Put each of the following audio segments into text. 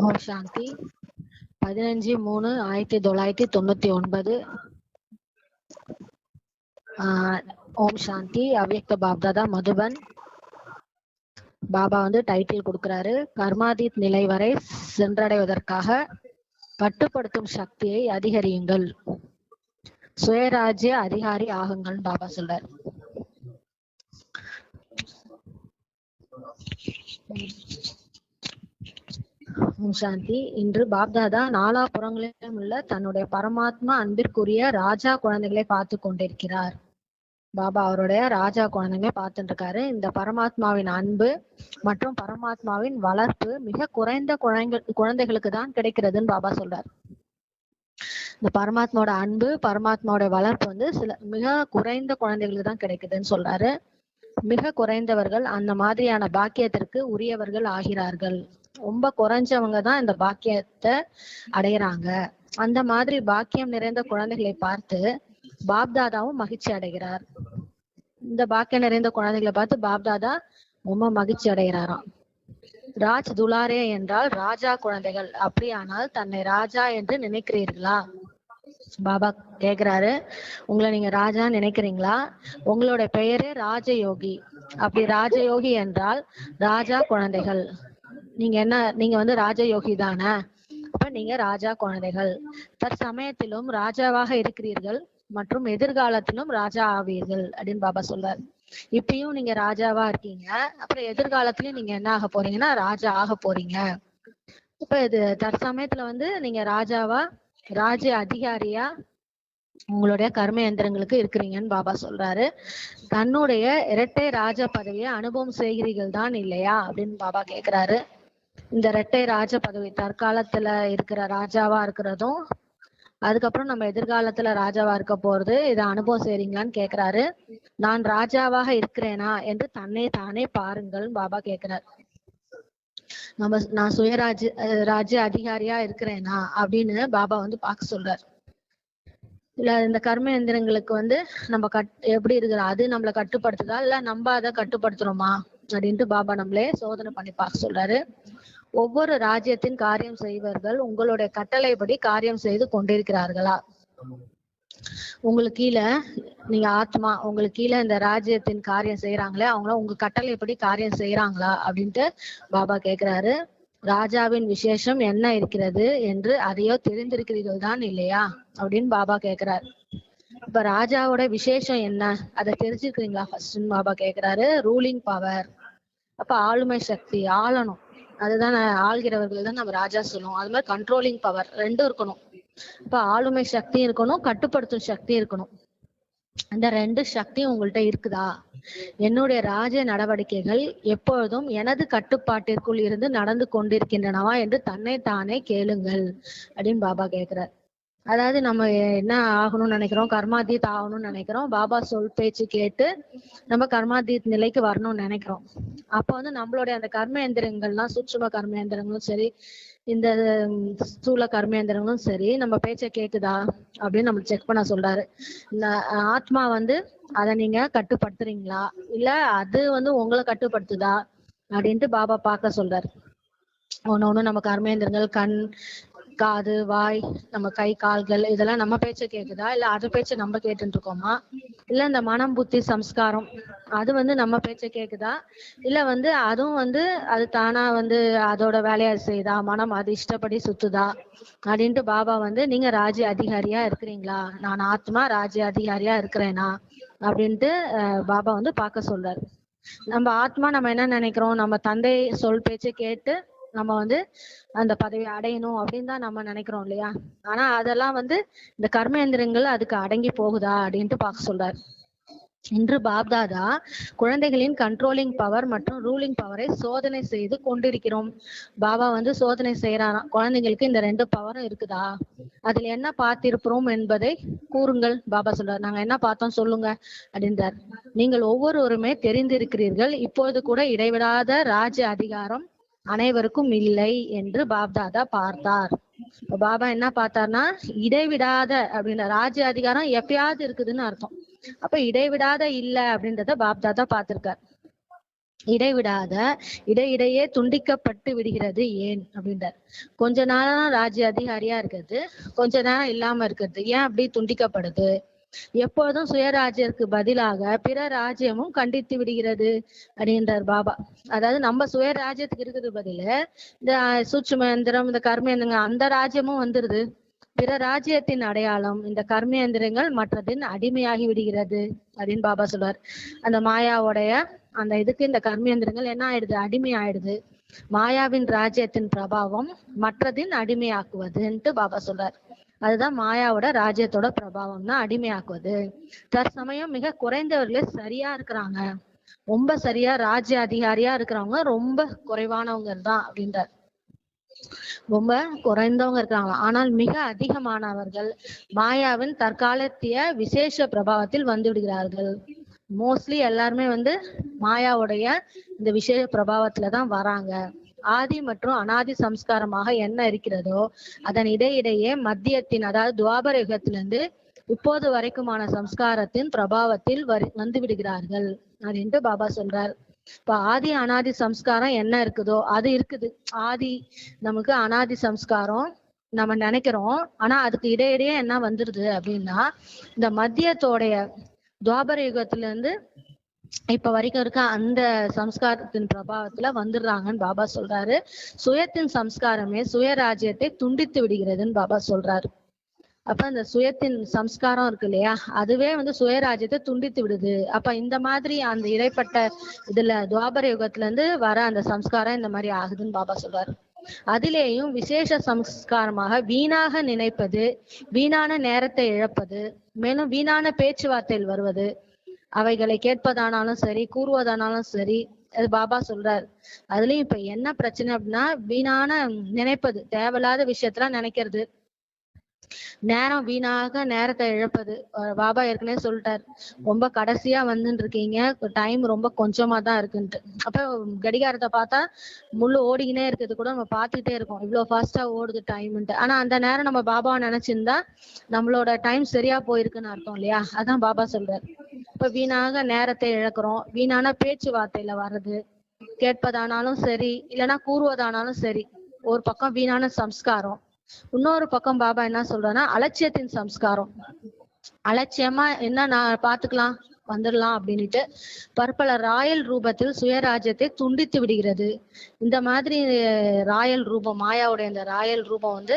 ஓம் சாந்தி. 15/3/1999. ஓம் சாந்தி. அவ்யக்த பாப்தாதா மதுபன். பாபா டைட்டில் கொடுக்கிறாரு, கர்மாதீத் நிலை வரை சென்றடைவதற்காக கட்டுப்படுத்தும் சக்தியை அதிகரியுங்கள், சுயராஜ்ய அதிகாரி ஆகுங்கள் பாபா சொல்றார். சாந்தி. இன்று பாப்தாதா நாலாபுறங்களிலும் உள்ள தன்னுடைய பரமாத்மா அன்பிற்குரிய ராஜா குழந்தைகளை பார்த்து கொண்டிருக்கிறார். பாபா அவருடைய ராஜா குழந்தைங்க பார்த்துட்டு இருக்காரு. இந்த பரமாத்மாவின் அன்பு மற்றும் பரமாத்மாவின் வளர்ப்பு மிக குறைந்த குழந்தைகளுக்கு தான் கிடைக்கிறதுன்னு பாபா சொல்றார். இந்த பரமாத்மாவோட அன்பு, பரமாத்மாவோட வளர்ப்பு சில மிக குறைந்த குழந்தைகளுக்கு தான் கிடைக்குதுன்னு சொல்றாரு. மிக குறைந்தவர்கள் அந்த மாதிரியான பாக்கியத்திற்கு உரியவர்கள் ஆகிறார்கள். ரொம்ப குறைஞ்சவங்க தான் இந்த பாக்கியத்தை அடையிறாங்க. அந்த மாதிரி பாக்கியம் நிறைந்த குழந்தைகளை பார்த்து பாப்தாதாவும் மகிழ்ச்சி அடைகிறார். இந்த பாக்கியம் நிறைந்த குழந்தைகளை பார்த்து பாப்தாதா ரொம்ப மகிழ்ச்சி அடைகிறாராம். ராஜ் துலாரே என்றால் ராஜா குழந்தைகள். அப்படியானால் தன்னை ராஜா என்று நினைக்கிறீர்களா? பாபா கேக்குறாரு, உங்களை நீங்க ராஜா நினைக்கிறீங்களா? உங்களோட பெயரே ராஜயோகி. அப்படி ராஜயோகி என்றால் ராஜா குழந்தைகள். நீங்க ராஜயோகி தானே? அப்ப நீங்க ராஜா குழந்தைகள். தற்சமயத்திலும் ராஜாவாக இருக்கிறீர்கள் மற்றும் எதிர்காலத்திலும் ராஜா ஆவீர்கள் அப்படின்னு பாபா சொல்றாரு. இப்பயும் நீங்க ராஜாவா இருக்கீங்க, அப்புறம் எதிர்காலத்திலயும் நீங்க என்ன ஆக போறீங்கன்னா ராஜா ஆக போறீங்க. இப்ப இது தற்சமயத்துல நீங்க ராஜாவா, ராஜ்ய அதிகாரியா உங்களுடைய கர்ம எந்திரங்களுக்கு இருக்கிறீங்கன்னு பாபா சொல்றாரு. தன்னுடைய இரட்டை ராஜ பதவியை அனுபவம் செய்கிறீர்கள் தான் இல்லையா அப்படின்னு பாபா கேக்குறாரு. இந்த இரட்டை ராஜ பதவி தற்காலத்துல இருக்கிற ராஜாவா இருக்கிறதும், அதுக்கப்புறம் நம்ம எதிர்காலத்துல ராஜாவா இருக்க போறது, இதை அனுபவம் செய்றீங்களான்னு கேக்குறாரு. நான் ராஜாவாக இருக்கிறேனா என்று தன்னை தானே பாருங்கள் பாபா கேக்குறாரு. நான் ராஜ்ய அதிகாரியா இருக்கிறேனா அப்படின்னு பாபா பார்க்க சொல்றாரு. இல்ல இந்த கர்ம எந்திரங்களுக்கு நம்ம எப்படி இருக்கிற அது நம்மளை கட்டுப்படுத்துதா இல்ல நம்ம அதை கட்டுப்படுத்துறோமா அப்படின்ட்டு பாபா நம்மளே சோதனை பண்ணி பார்க்க சொல்றாரு. ஒவ்வொரு ராஜ்யத்தின் காரியம் செய்வர்கள் உங்களுடைய கட்டளைப்படி காரியம் செய்து கொண்டிருக்கிறார்களா? உங்களுக்கு கீழே நீங்க ஆத்மா, உங்களுக்கு கீழே இந்த ராஜ்யத்தின் காரியம் செய்யறாங்களே அவங்கள உங்க கட்டளைப்படி காரியம் செய்யறாங்களா அப்படின்ட்டு பாபா கேக்குறாரு. ராஜாவின் விசேஷம் என்ன இருக்கிறது என்று அதையோ தெரிந்திருக்கிறீர்கள் தான் இல்லையா அப்படின்னு பாபா கேக்குறாரு. இப்ப ராஜாவோட விசேஷம் என்ன, அதை தெரிஞ்சுக்கிறீங்களா ஃபர்ஸ்ட் பாபா கேக்குறாரு. Ruling power. அப்ப ஆளுமை சக்தி, ஆளணும், அதுதான் ஆள்கிறவர்கள் தான் நம்ம ராஜா சொல்லுவோம். அது மாதிரி கண்ட்ரோலிங் பவர் ரெண்டும் இருக்கணும். இப்ப ஆளுமை சக்தி இருக்கணும், கட்டுப்படுத்தும் சக்தி இருக்கணும். அந்த ரெண்டு சக்தியும் உங்கள்கிட்ட இருக்குதா? என்னுடைய ராஜ நடவடிக்கைகள் எப்பொழுதும் எனது கட்டுப்பாட்டிற்குள் இருந்து நடந்து கொண்டிருக்கின்றனவா என்று தன்னை தானே கேளுங்கள் அப்படின்னு பாபா கேக்குறார். அதாவது நம்ம என்ன ஆகணும்னு நினைக்கிறோம், கர்மாதீத் ஆகணும்னு நினைக்கிறோம். பாபா சொல் பேச்சு கேட்டு நம்ம கர்மாதீத் நிலைக்கு வரணும்னு நினைக்கிறோம். அப்ப நம்மளுடைய அந்த கர்ம எந்திரங்கள்லாம், சூட்சும கர்ம எந்திரங்களும் சரி, இந்த ஸ்தூல கர்மேந்திரங்களும் சரி, நம்ம பேச்ச கேக்குதா அப்படின்னு நம்ம செக் பண்ண சொல்றாரு. இந்த ஆத்மா அதை நீங்க கட்டுப்படுத்துறீங்களா இல்ல அது உங்களை கட்டுப்படுத்துதா அப்படின்ட்டு பாபா பார்க்க சொல்றாரு. ஒண்ணு நம்ம கர்மேந்திரங்கள், கண், காது, வாய், நம்ம கை, கால்கள், இதெல்லாம் நம்ம பேச்ச கேக்குதா இல்ல அது பேச்ச நம்ம கேட்டுட்டு இருக்கோமா? இல்ல இந்த மனம், புத்தி, சம்ஸ்காரம் அது நம்ம பேச்ச கேக்குதா இல்ல அதுவும் அது தானா அதோட வேலையை செய்யுதா, மனம் அது இஷ்டப்படி சுத்துதா அப்படின்ட்டு பாபா நீங்க ராஜ்ய அதிகாரியா இருக்கிறீங்களா, நான் ஆத்மா ராஜ்ய அதிகாரியா இருக்கிறேனா அப்படின்ட்டு பாபா பார்க்க சொல்றாரு. நம்ம ஆத்மா நம்ம என்ன நினைக்கிறோம், நம்ம தந்தை சொல் பேச்சு கேட்டு நம்ம அந்த பதவி அடையணும் அப்படின்னு தான் நம்ம நினைக்கிறோம் இல்லையா? ஆனா அதெல்லாம் இந்த கர்மேந்திரங்கள் அதுக்கு அடங்கி போகுதா அப்படின்ட்டு பார்க்க சொல்றாரு. இன்று பாப்தாதா குழந்தைகளின் கண்ட்ரோலிங் பவர் மற்றும் ரூலிங் பவரை சோதனை செய்து கொண்டிருக்கிறோம். பாபா சோதனை செய்யறாராம், குழந்தைங்களுக்கு இந்த ரெண்டு பவரும் இருக்குதா, அதுல என்ன பார்த்திருக்கிறோம் என்பதை கூறுங்கள். பாபா சொல்றாரு, நாங்க என்ன பார்த்தோம் சொல்லுங்க அப்படின்றார். நீங்கள் ஒவ்வொருவருமே தெரிந்திருக்கிறீர்கள், இப்பொழுது கூட இடைவிடாத ராஜ்ய அதிகாரம் அனைவருக்கும் இல்லை என்று பாப்தாதா பார்த்தார். பாபா என்ன பார்த்தார்னா, இடைவிடாத அப்படின்ற ராஜ்ய அதிகாரம் எப்பயாவது இருக்குதுன்னு அர்த்தம். அப்ப இடைவிடாத இல்ல அப்படின்றத பாப்தாதா பார்த்திருக்கார். இடைவிடாத இடையிடையே துண்டிக்கப்பட்டு விடுகிறது ஏன் அப்படின்றார். கொஞ்ச நேரம் ராஜ்ய அதிகாரியா இருக்கிறது, கொஞ்ச நேரம் இல்லாம இருக்கிறது ஏன் அப்படி துண்டிக்கப்படுது? எப்பொழுதும் சுயராஜ்யத்துக்கு பதிலாக பிற ராஜ்யமும் கண்டித்து விடுகிறது அப்படின்றார் பாபா. அதாவது நம்ம சுயராஜ்யத்துக்கு இருக்கிறது பதில இந்த சூட்சுமேந்திரம், இந்த கர்மேந்திரங்க அந்த ராஜ்யமும் வந்துருது. பிற ராஜ்யத்தின் அடையாளம் இந்த கர்மேந்திரங்கள் மற்றதின் அடிமையாகி விடுகிறது அப்படின்னு பாபா சொல்றார். அந்த மாயாவுடைய அந்த இதுக்கு இந்த கர்மேந்திரங்கள் என்ன ஆயிடுது? அடிமை ஆயிடுது. மாயாவின் ராஜ்யத்தின் பிரபாவம் மற்றதின் அடிமையாக்குவதுன்ட்டு பாபா சொல்றார். அதுதான் மாயாவோட ராஜ்யத்தோட பிரபாவம்னா அடிமையாக்குவது. தற்சமயம் மிக குறைந்தவர்களே சரியா இருக்கிறாங்க, ரொம்ப சரியா ராஜ்ய அதிகாரியா இருக்கிறவங்க ரொம்ப குறைவானவங்க தான் அப்படின்றார். ரொம்ப குறைந்தவங்க இருக்காங்க, ஆனால் மிக அதிகமானவர்கள் மாயாவின் தற்காலத்திய விசேஷ பிரபாவத்தில் வந்து விடுகிறார்கள். மோஸ்ட்லி எல்லாருமே மாயாவுடைய இந்த விசேஷ பிரபாவத்துலதான் வராங்க. ஆதி மற்றும் அனாதி சம்ஸ்காரமாக என்ன இருக்கிறதோ அதன் இடையிடையே மத்தியத்தின், அதாவது துவாபர யுகத்திலிருந்து இப்போது வரைக்குமான சம்ஸ்காரத்தின் பிரபாவத்தில் வந்து விடுகிறார்கள் அப்படின்ட்டு பாபா சொல்றார். இப்ப ஆதி அனாதி சம்ஸ்காரம் என்ன இருக்குதோ அது இருக்குது. ஆதி நமக்கு அனாதி சம்ஸ்காரம் நம்ம நினைக்கிறோம், ஆனா அதுக்கு இடையிடையே என்ன வந்துருது அப்படின்னா இந்த மத்தியத்தோடைய துவாபர யுகத்துல இருந்து இப்ப வரைக்கும் இருக்க அந்த சம்ஸ்காரத்தின் பிரபாவத்துல வந்துடுறாங்கன்னு பாபா சொல்றாரு. சுயத்தின் சம்ஸ்காரமே சுயராஜ்யத்தை துண்டித்து விடுகிறதுன்னு பாபா சொல்றாரு. அப்ப அந்த சுயத்தின் சம்ஸ்காரம் இருக்கு இல்லையா, அதுவே சுயராஜ்யத்தை துண்டித்து விடுது. அப்ப இந்த மாதிரி அந்த இடைப்பட்ட இதுல துவாபர யுகத்துல இருந்து வர அந்த சம்ஸ்காரம் இந்த மாதிரி ஆகுதுன்னு பாபா சொல்றாரு. அதிலேயும் விசேஷ சம்ஸ்காரமாக வீணாக நினைப்பது, வீணான நேரத்தை இழப்பது, மேலும் வீணான பேச்சுவார்த்தையில் வருவது, அவைகளை கேட்பதானாலும் சரி கூறுவதானாலும் சரி, அது பாபா சொல்றாரு. அதுலயும் இப்ப என்ன பிரச்சனை அப்படின்னா வீணான நினைப்பது, தேவையில்லாத விஷயத்தெல்லாம் நினைக்கிறது, நேரம் வீணாக நேரத்தை இழப்பது. பாபா ஏற்கனவே சொல்லிட்டாரு, ரொம்ப கடைசியா வந்துட்டு இருக்கீங்க, டைம் ரொம்ப கொஞ்சமா தான் இருக்குன்ட்டு. அப்ப கடிகாரத்தை பார்த்தா முள்ளு ஓடிக்கினே இருக்குது கூட நம்ம பார்த்துக்கிட்டே இருக்கோம், இவ்வளவு ஃபாஸ்டா ஓடுது டைம்ன்ட்டு. ஆனா அந்த நேரம் நம்ம பாபாவை நினைச்சிருந்தா நம்மளோட டைம் சரியா போயிருக்குன்னு அர்த்தம் இல்லையா? அதான் பாபா சொல்றாரு. இப்ப வீணாக நேரத்தை இழக்கிறோம், வீணான பேச்சுவார்த்தையில வர்றது, கேட்பதானாலும் சரி இல்லைன்னா கூறுவதானாலும் சரி, ஒரு பக்கம் வீணான சம்ஸ்காரம். இன்னொரு பக்கம் பாபா என்ன சொல்றாருன்னா அலட்சியத்தின் சம்ஸ்காரம். அலட்சியமா என்ன நான் பாத்துக்கலாம் வந்துடலாம் அப்படின்னுட்டு பற்பல ராயல் ரூபத்தில் சுயராஜ்யத்தை துண்டித்து விடுகிறது. இந்த மாதிரி ராயல் ரூபம், மாயாவுடைய இந்த ராயல் ரூபம்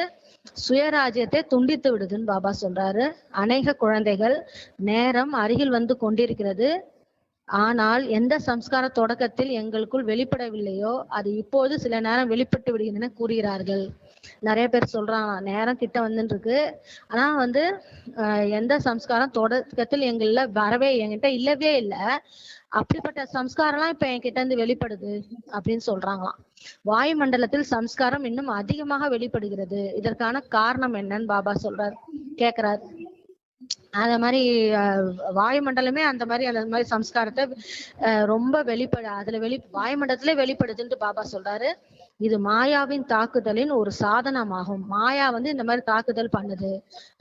சுயராஜ்யத்தை துண்டித்து விடுதுன்னு பாபா சொல்றாரு. அநேக குழந்தைகள் நேரம் அருகில் வந்து கொண்டிருக்கிறது, ஆனால் எந்த சம்ஸ்கார தொடக்கத்தில் எங்களுக்குள் வெளிப்படவில்லையோ அது இப்போது சில நேரம் வெளிப்பட்டு விடுகிறதுன்னு கூறுகிறார்கள். நிறைய பேர் சொல்றாங்க நேரம் கிட்ட வந்துட்டு இருக்கு, ஆனா எந்த சம்ஸ்காரம் தொடக்கத்தில் எங்கள்ல என்கிட்ட இல்லவே இல்லை, அப்படிப்பட்ட சம்ஸ்காரம்லாம் இப்ப என்கிட்ட இருந்து வெளிப்படுது அப்படின்னு சொல்றாங்களாம். வாயுமண்டலத்தில் சம்ஸ்காரம் இன்னும் அதிகமாக வெளிப்படுகிறது, இதற்கான காரணம் என்னன்னு பாபா சொல்றாரு, கேக்குறாரு. அந்த மாதிரி வாயுமண்டலமே அந்த மாதிரி சம்ஸ்காரத்தை ரொம்ப அதுல வாயுமண்டலத்திலே வெளிப்படுதுன்ட்டு பாபா சொல்றாரு. இது மாயாவின் தாக்குதலின் ஒரு சாதனமாகும். மாயா இந்த மாதிரி தாக்குதல் பண்ணுது.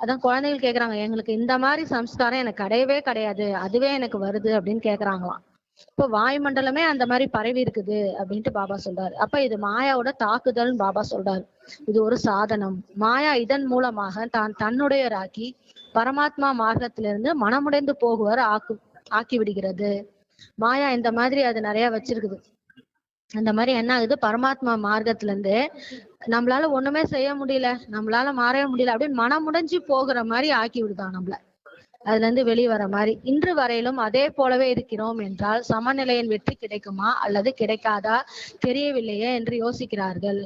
அதான் குழந்தைகள் கேக்குறாங்க, எங்களுக்கு இந்த மாதிரி சம்ஸ்காரம் எனக்கு கிடையவே கிடையாது, அதுவே எனக்கு வருது அப்படின்னு கேக்குறாங்களாம். இப்ப வாயுமண்டலமே அந்த மாதிரி பரவி இருக்குது அப்படின்ட்டு பாபா சொல்றாரு. அப்ப இது மாயாவோட தாக்குதல் பாபா சொல்றாரு. இது ஒரு சாதனம். மாயா இதன் மூலமாக தன்னுடையராக்கி பரமாத்மா மார்க்கத்திலிருந்து மனமுடைந்து போகுவார் ஆக்கி விடுகிறது. மாயா இந்த மாதிரி அது நிறைய வச்சிருக்குது. அந்த மாதிரி என்ன ஆகுது, பரமாத்மா மார்க்கத்துல இருந்து நம்மளால ஒண்ணுமே செய்ய முடியல, நம்மளால மாறவே முடியல அப்படின்னு மனமுடைஞ்சு போகிற மாதிரி ஆக்கி விடுதான் நம்மள, அதுல இருந்து வெளிவர மாதிரி. இன்று வரையிலும் அதே போலவே இருக்கிறோம் என்றால் சமநிலையின் வெற்றி கிடைக்குமா அல்லது கிடைக்காதா தெரியவில்லையே என்று யோசிக்கிறார்கள்.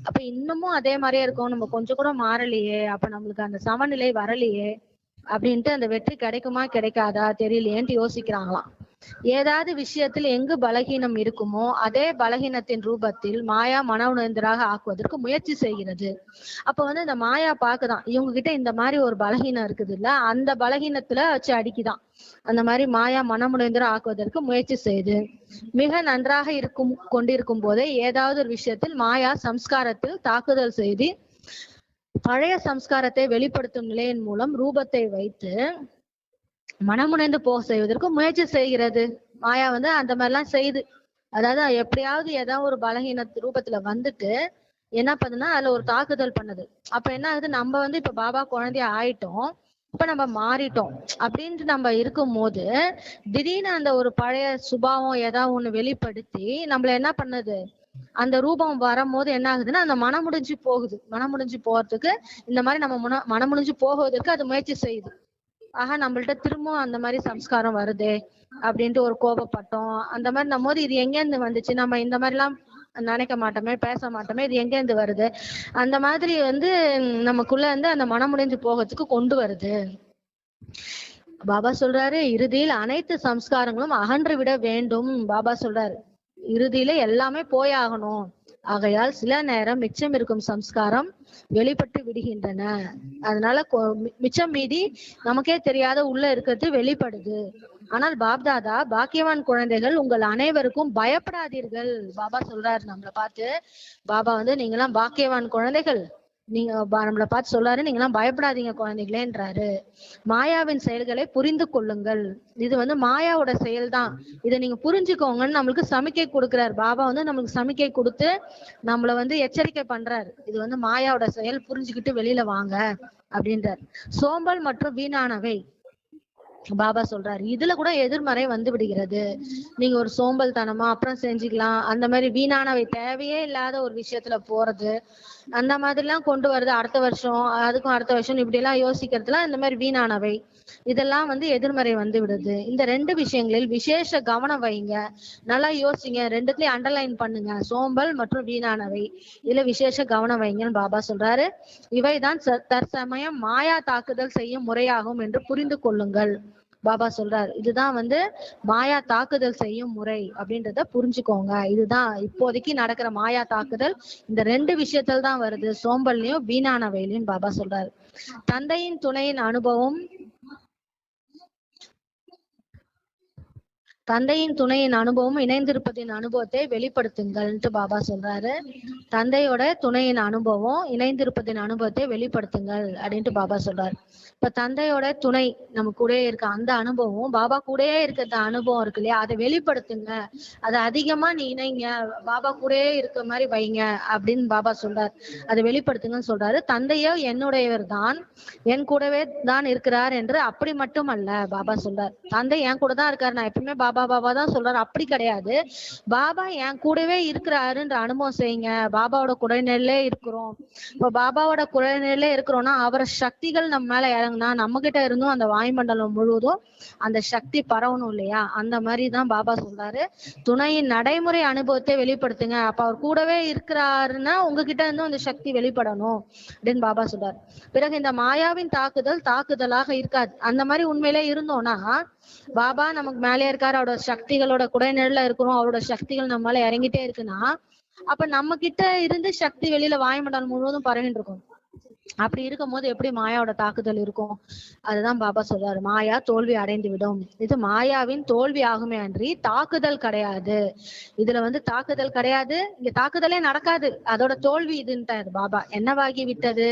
அப்ப இன்னமும் அதே மாதிரியே இருக்கும், நம்ம கொஞ்சம் கூட மாறலையே, அப்ப நம்மளுக்கு அந்த சமநிலை வரலையே அப்படின்ட்டு அந்த வெற்றி கிடைக்குமா கிடைக்காதா தெரியலையேன்ட்டு யோசிக்கிறாங்களாம். ஏதாவது விஷயத்தில் எங்கு பலகீனம் இருக்குமோ அதே பலகீனத்தின் ரூபத்தில் மாயா மன உணர்ந்தராக ஆக்குவதற்கு முயற்சி செய்கிறது. அப்ப இந்த மாயா பாக்குதான் இவங்க கிட்ட இந்த மாதிரி ஒரு பலகீனம் இருக்குது இல்ல, அந்த பலகீனத்துல வச்சு அடிக்குதான். அந்த மாதிரி மாயா மனமுடைந்தர ஆக்குவதற்கு முயற்சி செய்து மிக நன்றாக கொண்டிருக்கும் போதே ஏதாவது ஒரு விஷயத்தில் மாயா சம்ஸ்காரத்தில் தாக்குதல் செய்து பழைய சம்ஸ்காரத்தை வெளிப்படுத்தும் நிலையின் மூலம் ரூபத்தை வைத்து மனமுனைந்து போக செய்வதற்கு முயற்சி செய்கிறது. மாயா அந்த மாதிரிலாம் செய்யுது. அதாவது எப்படியாவது ஏதாவது ஒரு பலகீன ரூபத்துல வந்துட்டு என்ன பண்ணுதுன்னா அதுல ஒரு தாக்குதல் பண்ணுது. அப்ப என்ன ஆகுது, நம்ம இப்ப பாபா குழந்தைய ஆயிட்டோம், இப்ப நம்ம மாறிட்டோம் அப்படின்ட்டு நம்ம இருக்கும் போது திடீர்னு அந்த ஒரு பழைய சுபாவம் ஏதாவது ஒண்ணு வெளிப்படுத்தி நம்மள என்ன பண்ணுது, அந்த ரூபம் வரும்போது என்ன ஆகுதுன்னா அந்த மனம் முடிஞ்சு போகுது. மனம் முடிஞ்சு போறதுக்கு இந்த மாதிரி நம்ம மனம் முடிஞ்சு போகுவதற்கு அது முயற்சி செய்யுது. ஆஹா, நம்மள்ட்ட திரும்பவும் அந்த மாதிரி சம்ஸ்காரம் வருதே அப்படின்ட்டு ஒரு கோபப்பட்டோம். அந்த மாதிரி நம்ம போது இது எங்க இருந்து வந்துச்சு, நம்ம இந்த மாதிரி எல்லாம் நினைக்க மாட்டோமே, பேச மாட்டோமே, இது எங்க இருந்து வருது, அந்த மாதிரி நமக்குள்ள அந்த மனம் முடிஞ்சு போகிறதுக்கு கொண்டு வருது. பாபா சொல்றாரு, இறுதியில் அனைத்து சம்ஸ்காரங்களும் அகன்று விட வேண்டும். பாபா சொல்றாரு, இறுதியில எல்லாமே போயாகணும். ஆகையால் சில நேரம் மிச்சம் இருக்கும் சம்ஸ்காரம் வெளிப்பட்டு விடுகின்றன. அதனால மிச்சம் மீதி நமக்கே தெரியாத உள்ள இருக்கிறது வெளிப்படுது. ஆனால் பாப்தாதா, பாக்கியவான் குழந்தைகள், உங்கள் அனைவருக்கும் பயப்படாதீர்கள். பாபா சொல்றாரு நம்மளை பார்த்து, பாபா நீங்களாம் பாக்கியவான் குழந்தைகள், நீங்க நம்மளை பார்த்து சொல்றாரு, நீங்க எல்லாம் பயப்படாதீங்க குழந்தைகளேன்றாரு. மாயாவின் செயல்களை புரிந்து கொள்ளுங்கள். இது மாயாவோட செயல் தான், இதை நீங்க புரிஞ்சுக்கோங்கன்னு நம்மளுக்கு சமிக்கை கொடுக்கிறார். பாபா நம்மளுக்கு சமிக்கை கொடுத்து நம்மள எச்சரிக்கை பண்றாரு. இது மாயாவோட செயல், புரிஞ்சுக்கிட்டு வெளியில வாங்க அப்படின்றார். சோம்பல் மற்றும் வீணானவை பாபா சொல்றாரு, இதுல கூட எதிர்மறை வந்து விடுகிறது. நீங்க ஒரு சோம்பல் தனமா அப்புறம் செஞ்சுக்கலாம், அந்த மாதிரி வீணானவை தேவையே இல்லாத ஒரு விஷயத்துல போறது, அந்த மாதிரி எல்லாம் கொண்டு வருது. அடுத்த வருஷம் அதுக்கும் அடுத்த வருஷம் இப்படி எல்லாம் யோசிக்கிறதுலாம் இந்த மாதிரி வீணானவை. இதெல்லாம் எதிர்மறை வந்து விடுது. இந்த 2 விஷயங்களில் விசேஷ கவனம் வைங்க. நல்லா யோசிங்க, ரெண்டுத்துலயும் அண்டர்லைன் பண்ணுங்க, சோம்பல் மற்றும் வீணானவை, இதுல விசேஷ கவனம் வைங்கன்னு பாபா சொல்றாரு. இவைதான் தற்சமயம் மாயா தாக்குதல் செய்யும் முறையாகும் என்று புரிந்து கொள்ளுங்கள். பாபா சொல்றாரு, இதுதான் மாயா தாக்குதல் செய்யும் முறை அப்படின்றத புரிஞ்சுக்கோங்க. இதுதான் இப்போதைக்கு நடக்கிற மாயா தாக்குதல். இந்த 2 விஷயத்துல தான் வருது, சோம்பல்லையும் வீணானவையிலையும். பாபா சொல்றாரு, தந்தையின் துணையின் அனுபவம் இணைந்திருப்பதின் அனுபவத்தை வெளிப்படுத்துங்கள்ன்ட்டு பாபா சொல்றாரு. தந்தையோட துணையின் அனுபவம் இணைந்திருப்பதின் அனுபவத்தை வெளிப்படுத்துங்கள் அப்படின்ட்டு பாபா சொல்றாரு. இப்ப தந்தையோட துணை நம்ம கூடயே இருக்க அந்த அனுபவம், பாபா கூடயே இருக்கிற அனுபவம் இருக்கு இல்லையா, அதை வெளிப்படுத்துங்க, அதை அதிகமா நீ இணைங்க, பாபா கூடயே இருக்க மாதிரி வைங்க அப்படின்னு பாபா சொல்றாரு. அதை வெளிப்படுத்துங்கன்னு சொல்றாரு. தந்தையோ என்னுடையவர் தான், என் கூடவே தான் இருக்கிறார் என்று அப்படி மட்டும் அல்ல. பாபா சொல்றார், தந்தை என் கூட தான் இருக்காரு, நான் எப்பவுமே பாபா பாபா தான் சொல்றாரு, அப்படி கிடையாது. பாபா என் கூடவே இருக்கிறாருன்ற அனுபவம் செய்யுங்க. பாபாவோட குடைநிலையிலே இருக்கிறோம். இப்ப பாபாவோட குடைநிலையிலே இருக்கிறோம்னா அவர சக்திகள் நம்ம மேல இறங்குனா நம்ம கிட்ட இருந்தும் அந்த வாயுமண்டலம் முழுவதும் அந்த சக்தி பரவணும் இல்லையா, அந்த மாதிரிதான் பாபா சொல்றாரு. துணையின் நடைமுறை அனுபவத்தை வெளிப்படுத்துங்க. அப்ப அவர் கூடவே இருக்கிறாருன்னா உங்ககிட்ட இருந்தும் அந்த சக்தி வெளிப்படணும் அப்படின்னு பாபா சொல்றாரு. பிறகு இந்த மாயாவின் தாக்குதலாக இருக்காது. அந்த மாதிரி உண்மையிலே இருந்தோம்னா பாபா நமக்கு மேலே இருக்காரு, அவரோட சக்திகளோட குடைநிழல்ல இருக்கிறோம், அவரோட சக்திகள் நம்ம மேல இறங்கிட்டே இருக்குன்னா அப்ப நம்ம கிட்ட இருந்து சக்தி வெளியில வாயுமண்டலம் முழுவதும் பரவிட்டு இருக்கும். அப்படி இருக்கும் போது எப்படி மாயாவோட தாக்குதல் இருக்கும்? அதுதான் பாபா சொல்றாரு, மாயா தோல்வி அடைந்து விடும். இது மாயாவின் தோல்வி ஆகுமே அன்றி தாக்குதல் கிடையாது. இதுல தாக்குதல் கிடையாது, இங்க தாக்குதலே நடக்காது, அதோட தோல்வி இதுன்ட்டாரு பாபா. என்னவாகி விட்டது,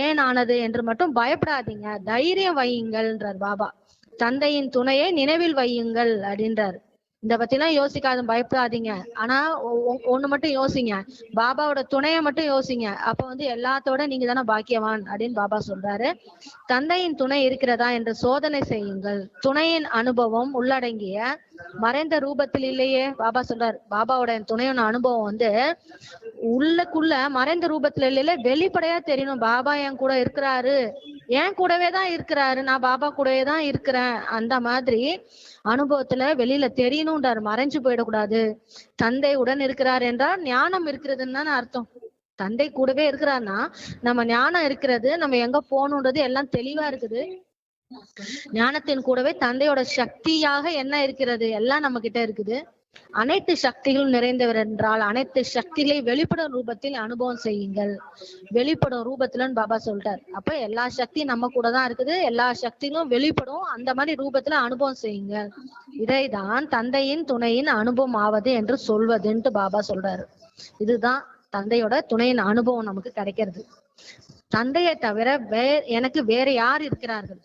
ஏன் ஆனது என்று மட்டும் பயப்படாதீங்க, தைரியம் வையுங்கள்ன்றார் பாபா. தந்தையின் துணையை நினைவில் வையுங்கள் அப்படின்றாரு. இந்த பத்தி எல்லாம் யோசிக்காத, பயப்படாதீங்க. ஆனா ஒண்ணு மட்டும் யோசிங்க, பாபாவோட துணையை மட்டும் யோசிங்க. அப்ப எல்லாத்தோட நீங்க தானே பாக்கியவான் அப்படின்னு பாபா சொல்றாரு. தந்தையின் துணை இருக்கிறதா என்று சோதனை செய்யுங்கள். துணையின் அனுபவம் உள்ளடங்கிய மறைந்த ரூபத்தில் இல்லையே. பாபா சொல்றாரு, பாபாவோட துணையோட அனுபவம் உள்ளக்குள்ள மறைந்த ரூபத்துல இல்லையே, வெளிப்படையா தெரியணும். பாபா என் கூட இருக்கிறாரு, என் கூடவே தான் இருக்கிறாரு, நான் பாபா கூடவே தான் இருக்கிறேன், அந்த மாதிரி அனுபவத்துல வெளியில தெரியணும்ன்றாரு, மறைஞ்சு போயிடக்கூடாது. தந்தை உடன் இருக்கிறார் என்றால் ஞானம் இருக்கிறதுன்னு தானே அர்த்தம். தந்தை கூடவே இருக்கிறார்னா நம்ம ஞானம் இருக்கிறது, நம்ம எங்க போகணுன்றது எல்லாம் தெளிவா இருக்குது. ஞானத்தின் கூடவே தந்தையோட சக்தியாக என்ன இருக்கிறது, எல்லாம் நம்ம கிட்ட இருக்குது. அனைத்து சக்திகளும் நிறைந்தவர் என்றால் அனைத்து சக்திகளை வெளிப்படும் ரூபத்தில் அனுபவம் செய்யுங்கள். வெளிப்படும் ரூபத்துலன்னு பாபா சொல்லிட்டார். அப்ப எல்லா சக்தியும் நம்ம கூட தான் இருக்குது, எல்லா சக்திகளும் வெளிப்படும், அந்த மாதிரி ரூபத்துல அனுபவம் செய்யுங்க. இதைதான் தந்தையின் துணையின் அனுபவம் ஆவது என்று சொல்வதுன்ட்டு பாபா சொல்றாரு. இதுதான் தந்தையோட துணையின் அனுபவம் நமக்கு கிடைக்கிறது. தந்தையை தவிர எனக்கு வேற யார் இருக்கிறார்கள்?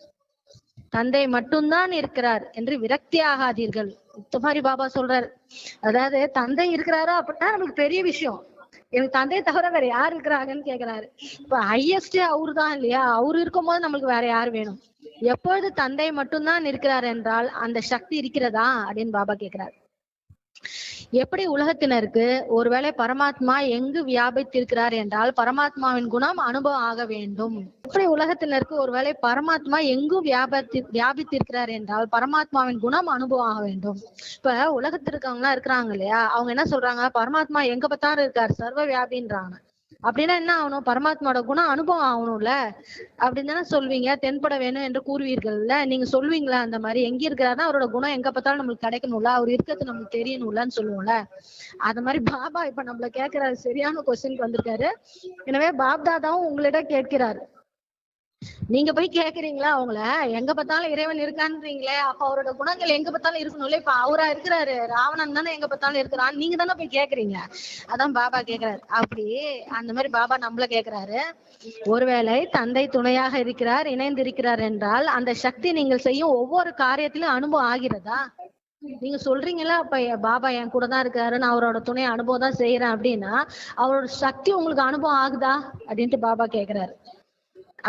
தந்தை மட்டும்தான் இருக்கிறார் என்று விரக்தி ஆகாதீர்கள். இந்த மாதிரி பாபா சொல்றாரு. அதாவது தந்தை இருக்கிறாரோ அப்படின்னா நமக்கு பெரிய விஷயம். எனக்கு தந்தையை தவிர வேற யார் இருக்கிறாங்கன்னு கேக்குறாரு. இப்ப ஹையஸ்ட் அவரு தான் இல்லையா? அவரு இருக்கும் போது நம்மளுக்கு வேற யாரு வேணும்? எப்பொழுது தந்தை மட்டும்தான் இருக்கிறார் என்றால் அந்த சக்தி இருக்கிறதா அப்படின்னு பாபா கேக்குறாரு. எப்படி உலகத்தினருக்கு ஒருவேளை பரமாத்மா எங்கு வியாபித்திருக்கிறார் என்றால் பரமாத்மாவின் குணம் அனுபவம் ஆக வேண்டும். எப்படி உலகத்தினருக்கு ஒருவேளை பரமாத்மா எங்கும் வியாபித்திருக்கிறார் என்றால் பரமாத்மாவின் குணம் அனுபவம் ஆக வேண்டும். இப்ப உலகத்தில் இருக்கவங்க எல்லாம் இருக்கிறாங்க இல்லையா? அவங்க என்ன சொல்றாங்க? பரமாத்மா எங்க பார்த்தாலும் இருக்காரு, சர்வ வியாபின்றாங்க. அப்படின்னா என்ன ஆகணும்? பரமாத்மாவோட குணம் அனுபவம் ஆகணும்ல. அப்படின்னு தானே சொல்வீங்க. தென்பட வேணும் என்று கூறுவீர்கள்ல. நீங்க சொல்வீங்களா அந்த மாதிரி? எங்க இருக்கிறாருன்னா அவரோட குணம் எங்க பார்த்தாலும் நம்மளுக்கு கிடைக்கணும்ல, அவர் இருக்கிறது நம்மளுக்கு தெரியணும்லன்னு சொல்லுவோம்ல. அது மாதிரி பாபா இப்ப நம்மள கேட்கிறாரு. சரியான கொஸ்டினுக்கு வந்திருக்காரு. எனவே பாப்தாதாவும் உங்களிடம் கேட்கிறாரு. நீங்க போய் கேக்குறீங்களா அவங்கள? எங்க பார்த்தாலும் இறைவன் இருக்கான்றீங்களே, அப்ப அவரோட குணங்கள் எங்க பார்த்தாலும் இருக்கணும்ல. இப்ப அவரா இருக்கிறாரு, ராவணன் தானே எங்க பார்த்தாலும் இருக்கிறான், நீங்க தானே போய் கேக்குறீங்க. அதான் பாபா கேக்குறாரு. அப்படி அந்த மாதிரி பாபா நம்மள கேக்குறாரு. ஒருவேளை தந்தை துணையாக இருக்கிறார், இணைந்து இருக்கிறார் என்றால் அந்த சக்தி நீங்கள் செய்யும் ஒவ்வொரு காரியத்திலும் அனுபவம் ஆகிறதா? நீங்க சொல்றீங்களா அப்ப பாபா என் கூட தான் இருக்காரு, நான் அவரோட துணை அனுபவம் தான் செய்யறேன் அப்படின்னா அவரோட சக்தி உங்களுக்கு அனுபவம் ஆகுதா அப்படின்ட்டு பாபா கேக்குறாரு.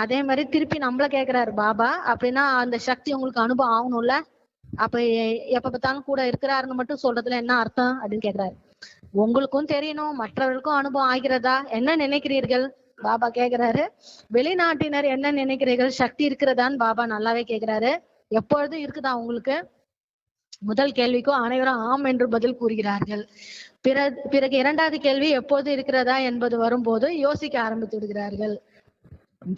அதே மாதிரி திருப்பி நம்மள கேக்குறாரு பாபா. அப்படின்னா அந்த சக்தி உங்களுக்கு அனுபவம் ஆகணும்ல. அப்ப எப்ப பார்த்தாலும் கூட இருக்கிறாருன்னு மட்டும் சொல்றதுல என்ன அர்த்தம் அப்படின்னு கேக்குறாரு. உங்களுக்கும் தெரியணும், மற்றவர்களுக்கும் அனுபவம் ஆகிறதா? என்ன நினைக்கிறீர்கள்? பாபா கேக்குறாரு. வெளிநாட்டினர் என்ன நினைக்கிறீர்கள்? சக்தி இருக்கிறதான்னு பாபா நல்லாவே கேக்குறாரு. எப்பொழுதும் இருக்குதா உங்களுக்கு? முதல் கேள்விக்கும் அனைவரும் ஆம் என்று பதில் கூறுகிறார்கள். பிறகு இரண்டாவது கேள்வி எப்போது இருக்கிறதா என்பது வரும்போது யோசிக்க ஆரம்பித்து விடுகிறார்கள்.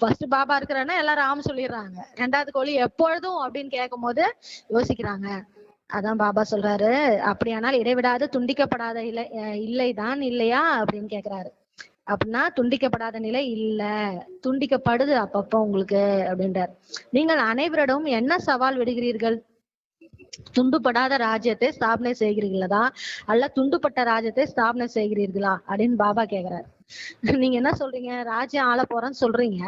ஃபர்ஸ்ட் பாபா இருக்கிறான்னா எல்லாரும் ஆம் சொல்லிடுறாங்க. ரெண்டாவது கோழி எப்பொழுதும் அப்படின்னு கேட்கும் போது யோசிக்கிறாங்க. அதான் பாபா சொல்றாரு. அப்படியானால் இடைவிடாது துண்டிக்கப்படாத இல்லைதான் இல்லையா அப்படின்னு கேக்குறாரு. அப்படின்னா துண்டிக்கப்படாத நிலை இல்ல, துண்டிக்கப்படுது அப்பப்போ உங்களுக்கு அப்படின்றார். நீங்கள் அனைவரிடம் என்ன சவால் விடுகிறீர்கள்? துண்டுபடாத ராஜ்யத்தை ஸ்தாபனை செய்கிறீர்களா அல்ல துண்டுபட்ட ராஜ்யத்தை ஸ்தாபனை செய்கிறீர்களா அப்படின்னு பாபா கேக்குறாரு. நீங்க என்ன சொல்றீங்க? ராஜ்யம் ஆள போறேன்னு சொல்றீங்க.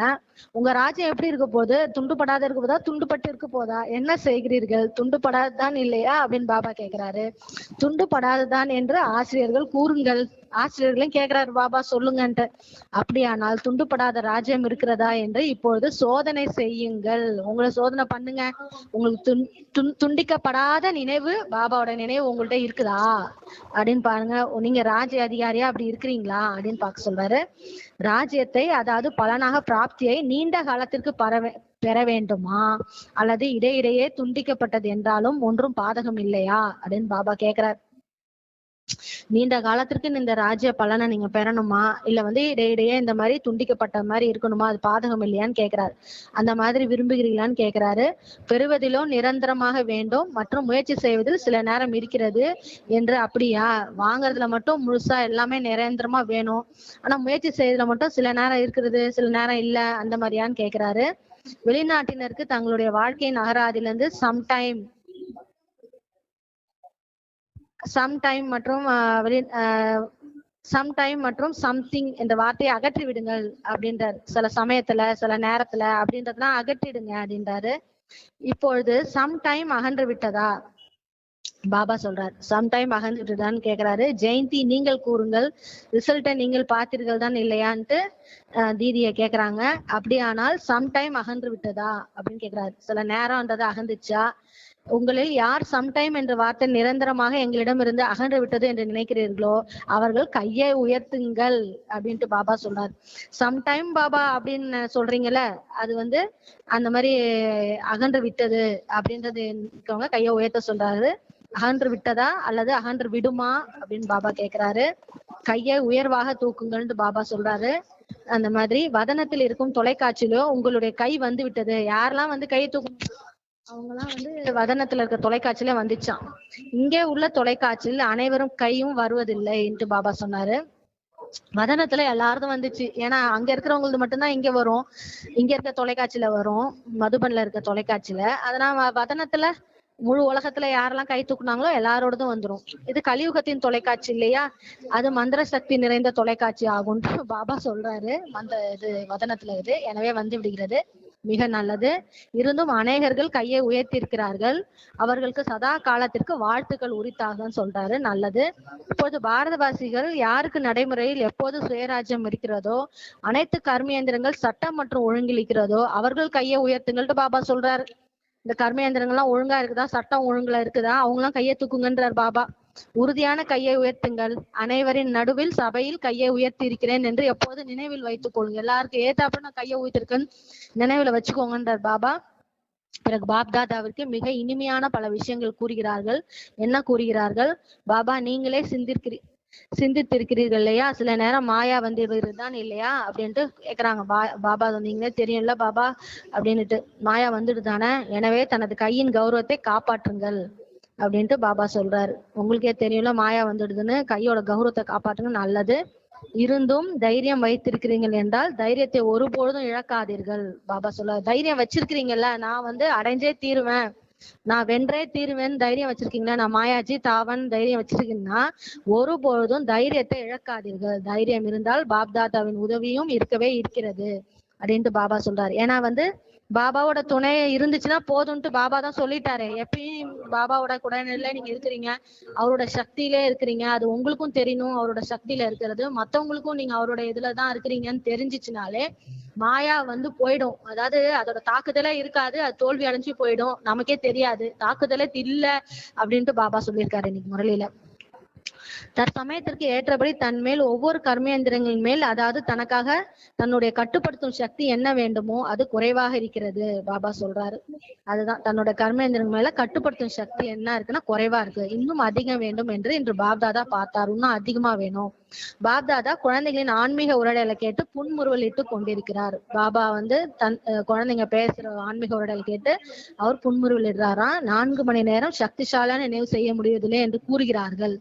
உங்க ராஜ்யம் எப்படி இருக்க போகுது? துண்டுபடாத இருக்க போதா, துண்டுபட்டு இருக்க போதா? என்ன செய்கிறீர்கள்? துண்டுபடாததான் இல்லையா அப்படின்னு பாபா கேக்குறாரு. துண்டுபடாததான் என்று ஆசிரியர்கள் கூறுங்கள். ஆசிரியர்களும் கேக்குறாரு பாபா சொல்லுங்கன்ட்டு. அப்படியானால் துண்டுபடாத ராஜ்யம் இருக்கிறதா என்று இப்பொழுது சோதனை செய்யுங்கள். உங்களை சோதனை பண்ணுங்க. உங்களுக்கு துண்டிக்கப்படாத நினைவு, பாபாவோட நினைவு உங்கள்ட்ட இருக்குதா அப்படின்னு பாருங்க. நீங்க ராஜ்ய அதிகாரியா அப்படி இருக்கிறீங்களா அப்படின்னு பார்க்க சொல்றாரு. ராஜ்யத்தை, அதாவது பலனாக பிராப்தியை நீண்ட காலத்திற்கு பெற வேண்டுமா அல்லது இடையிடையே துண்டிக்கப்பட்டது என்றாலும் ஒன்றும் பாதகம் இல்லையா அப்படின்னு பாபா கேக்குறார். நீண்ட காலத்திற்கு இந்த ராஜ்ய பலனை நீங்க பெறணுமா இல்ல இடையிடையே இந்த மாதிரி துண்டிக்கப்பட்ட மாதிரி இருக்கணுமா, அது பாதகம் இல்லையான்னு கேக்குறாரு. அந்த மாதிரி விரும்புகிறீங்களான்னு கேக்குறாரு. பெறுவதிலோ நிரந்தரமாக வேண்டும் மற்றும் முயற்சி செய்வதில் சில நேரம் இருக்கிறது என்று. அப்படியா? வாங்குறதுல மட்டும் முழுசா எல்லாமே நிரந்தரமா வேணும், ஆனா முயற்சி செய்யறதுல மட்டும் சில நேரம் இருக்கிறது சில நேரம் இல்ல, அந்த மாதிரியான்னு கேக்குறாரு. வெளிநாட்டினருக்கு தங்களுடைய வாழ்க்கையின் அகராதிலிருந்து சம்டைம் மற்றும் சம்திங் என்ற வார்த்தையை அகற்றி விடுங்கள் அப்படின்றாரு. சில சமயத்துல சில நேரத்துல அப்படின்றதுலாம் அகற்றிடுங்க அப்படின்றாரு. இப்பொழுது சம்டைம் அகன்று விட்டதா? பாபா சொல்றாரு. சம்டைம் அகன்று விட்டதான்னு கேக்குறாரு. ஜெயந்தி நீங்கள் கூறுங்கள், ரிசல்ட்டை நீங்கள் பார்த்தீர்கள் தான் இல்லையான்ட்டு தீதியை கேக்குறாங்க. அப்படியானால் சம்டைம் அகன்று விட்டதா அப்படின்னு கேக்குறாரு. சில நேரம்ன்றது அகந்துச்சா? உங்களில் யார் சம்டைம் என்ற வார்த்தை நிரந்தரமாக எங்களிடம் இருந்து அகன்று விட்டது என்று நினைக்கிறீர்களோ அவர்கள் கையை உயர்த்துங்கள் அப்படின்ட்டு பாபா சொல்றாரு. சம்டைம் பாபா அப்படின்னு சொல்றீங்கல்ல, அது அந்த மாதிரி அகன்று விட்டது அப்படின்றது இருக்கவங்க கையை உயர்த்த சொல்றாரு. அகன்று விட்டதா அல்லது அகன்று விடுமா அப்படின்னு பாபா கேக்குறாரு. கையை உயர்வாக தூக்குங்கள்னு பாபா சொல்றாரு. அந்த மாதிரி வதனத்தில் இருக்கும் தொலைக்காட்சியிலோ உங்களுடைய கை வந்து விட்டது, யாரெல்லாம் கையை தூக்கு அவங்கெல்லாம் வதனத்துல இருக்க தொலைக்காட்சியில வந்துச்சான். இங்கே உள்ள தொலைக்காட்சியில் அனைவரும் கையும் வருவதில்லை என்று பாபா சொன்னாரு. வதனத்துல எல்லாருக்கும் வந்துச்சு. ஏன்னா அங்க இருக்கிறவங்களுக்கு மட்டும்தான் இங்க வரும், இங்க இருக்க தொலைக்காட்சியில வரும், மதுபன்ல இருக்க தொலைக்காட்சியில. அதனால வதனத்துல முழு உலகத்துல யாரெல்லாம் கை தூக்குனாங்களோ எல்லாரோடதும் வந்துரும். இது கலியுகத்தின் தொலைக்காட்சி இல்லையா, அது மந்திர சக்தி நிறைந்த தொலைக்காட்சி ஆகும் பாபா சொல்றாரு. இது வதனத்துல இது எனவே வந்து விடுகிறது. மிக நல்லது. இருந்தும் அநேகர்கள் கையை உயர்த்தியிருக்கிறார்கள், அவர்களுக்கு சதா காலத்திற்கு வாழ்த்துக்கள் உரித்தாகன்னு சொல்றாரு. நல்லது. இப்போது பாரதவாசிகள் யாருக்கு நடைமுறையில் எப்போது சுயராஜ்யம் இருக்கிறதோ, அனைத்து கர்மேந்திரங்கள் சட்டம் மற்றும் ஒழுங்கில் இருக்கிறதோ அவர்கள் கையை உயர்த்துங்கள்ட்டு பாபா சொல்றாரு. இந்த கர்மேந்திரங்கள்லாம் ஒழுங்கா இருக்குதா, சட்டம் ஒழுங்குல இருக்குதா, அவங்க எல்லாம் கையை தூக்குங்கன்றார் பாபா. உறுதியான கையை உயர்த்துங்கள், அனைவரின் நடுவில் சபையில் கையை உயர்த்தி இருக்கிறேன் என்று எப்போது நினைவில் வைத்துக் கொள்ளுங்க. எல்லாருக்கும் ஏத்தாப்புல நான் கையை உயர்த்திருக்கேன்னு நினைவுல வச்சுக்கோங்கன்றார் பாபா. பிறகு பாப்தாதாவிற்கு மிக இனிமையான பல விஷயங்கள் கூறுகிறார்கள். என்ன கூறுகிறார்கள்? பாபா, நீங்களே சிந்தித்திருக்கிறீர்கள் இல்லையா, சில நேரம் மாயா வந்துதான் இல்லையா அப்படின்ட்டு கேக்குறாங்க. பாபா நீங்களே தெரியும்ல பாபா அப்படின்னுட்டு, மாயா வந்துட்டு தானே, எனவே தனது கையின் கௌரவத்தை காப்பாற்றுங்கள் அப்படின்ட்டு பாபா சொல்றாரு. உங்களுக்கே தெரியும்ல மாயா வந்துடுதுன்னு, கையோட கௌரவத்தை காப்பாற்றுங்க. நல்லது. இருந்தும் தைரியம் வைத்திருக்கிறீர்கள் என்றால் தைரியத்தை ஒருபொழுதும் இழக்காதீர்கள். பாபா சொல்ல, தைரியம் வச்சிருக்கிறீங்கல்ல, நான் அடைஞ்சே தீருவேன், நான் வென்றே தீருவேன் தைரியம் வச்சிருக்கீங்களா, நான் மாயாஜி தாவன் தைரியம் வச்சிருக்கீங்கன்னா ஒருபொழுதும் தைரியத்தை இழக்காதீர்கள். தைரியம் இருந்தால் பாப்தாதாவின் உதவியும் இருக்கவே இருக்கிறது அப்படின்ட்டு பாபா சொல்றாரு. ஏன்னா பாபாவோட துணை இருந்துச்சுன்னா போதும்ட்டு பாபா தான் சொல்லிட்டாரு. எப்பயும் பாபாவோட குடைநிலை நீங்க இருக்கிறீங்க, அவரோட சக்தியிலே இருக்கிறீங்க, அது உங்களுக்கும் தெரியணும். அவரோட சக்தியில இருக்கிறது மத்தவங்களுக்கும் நீங்க அவரோட இதுலதான் இருக்கிறீங்கன்னு தெரிஞ்சிச்சுனாலே மாயா போயிடும். அதாவது அதோட தாக்குதலே இருக்காது, அது தோல்வி அடைஞ்சு போயிடும், நமக்கே தெரியாது, தாக்குதலே இல்ல அப்படின்ட்டு பாபா சொல்லியிருக்காரு இன்னைக்கு முரளியில. தற்சமயத்திற்கு ஏற்றபடி தன் மேல் ஒவ்வொரு கர்மேந்திரங்களின் மேல், அதாவது தனக்காக தன்னுடைய கட்டுப்படுத்தும் சக்தி என்ன வேண்டுமோ அது குறைவாக இருக்கிறது பாபா சொல்றாரு. அதுதான் தன்னோட கர்மேந்திரங்கள் மேல கட்டுப்படுத்தும் சக்தி என்ன இருக்குன்னா குறைவா இருக்கு, இன்னும் அதிகம் வேண்டும் என்று இன்று பாப்தாதா பார்த்தார். இன்னும் அதிகமா வேணும். பாப்தாதா குழந்தைகளின் ஆன்மீக உரையாடலை கேட்டு புன்முறுவலிட்டு கொண்டிருக்கிறார். பாபா தன் குழந்தைங்க பேசுற ஆன்மீக உரையாடலை கேட்டு அவர் புன்முறுவலிடுறாராம். 4 மணி நேரம் சக்திசாலியான நினைவு செய்ய முடிவதில்லை என்று கூறுகிறார்கள்.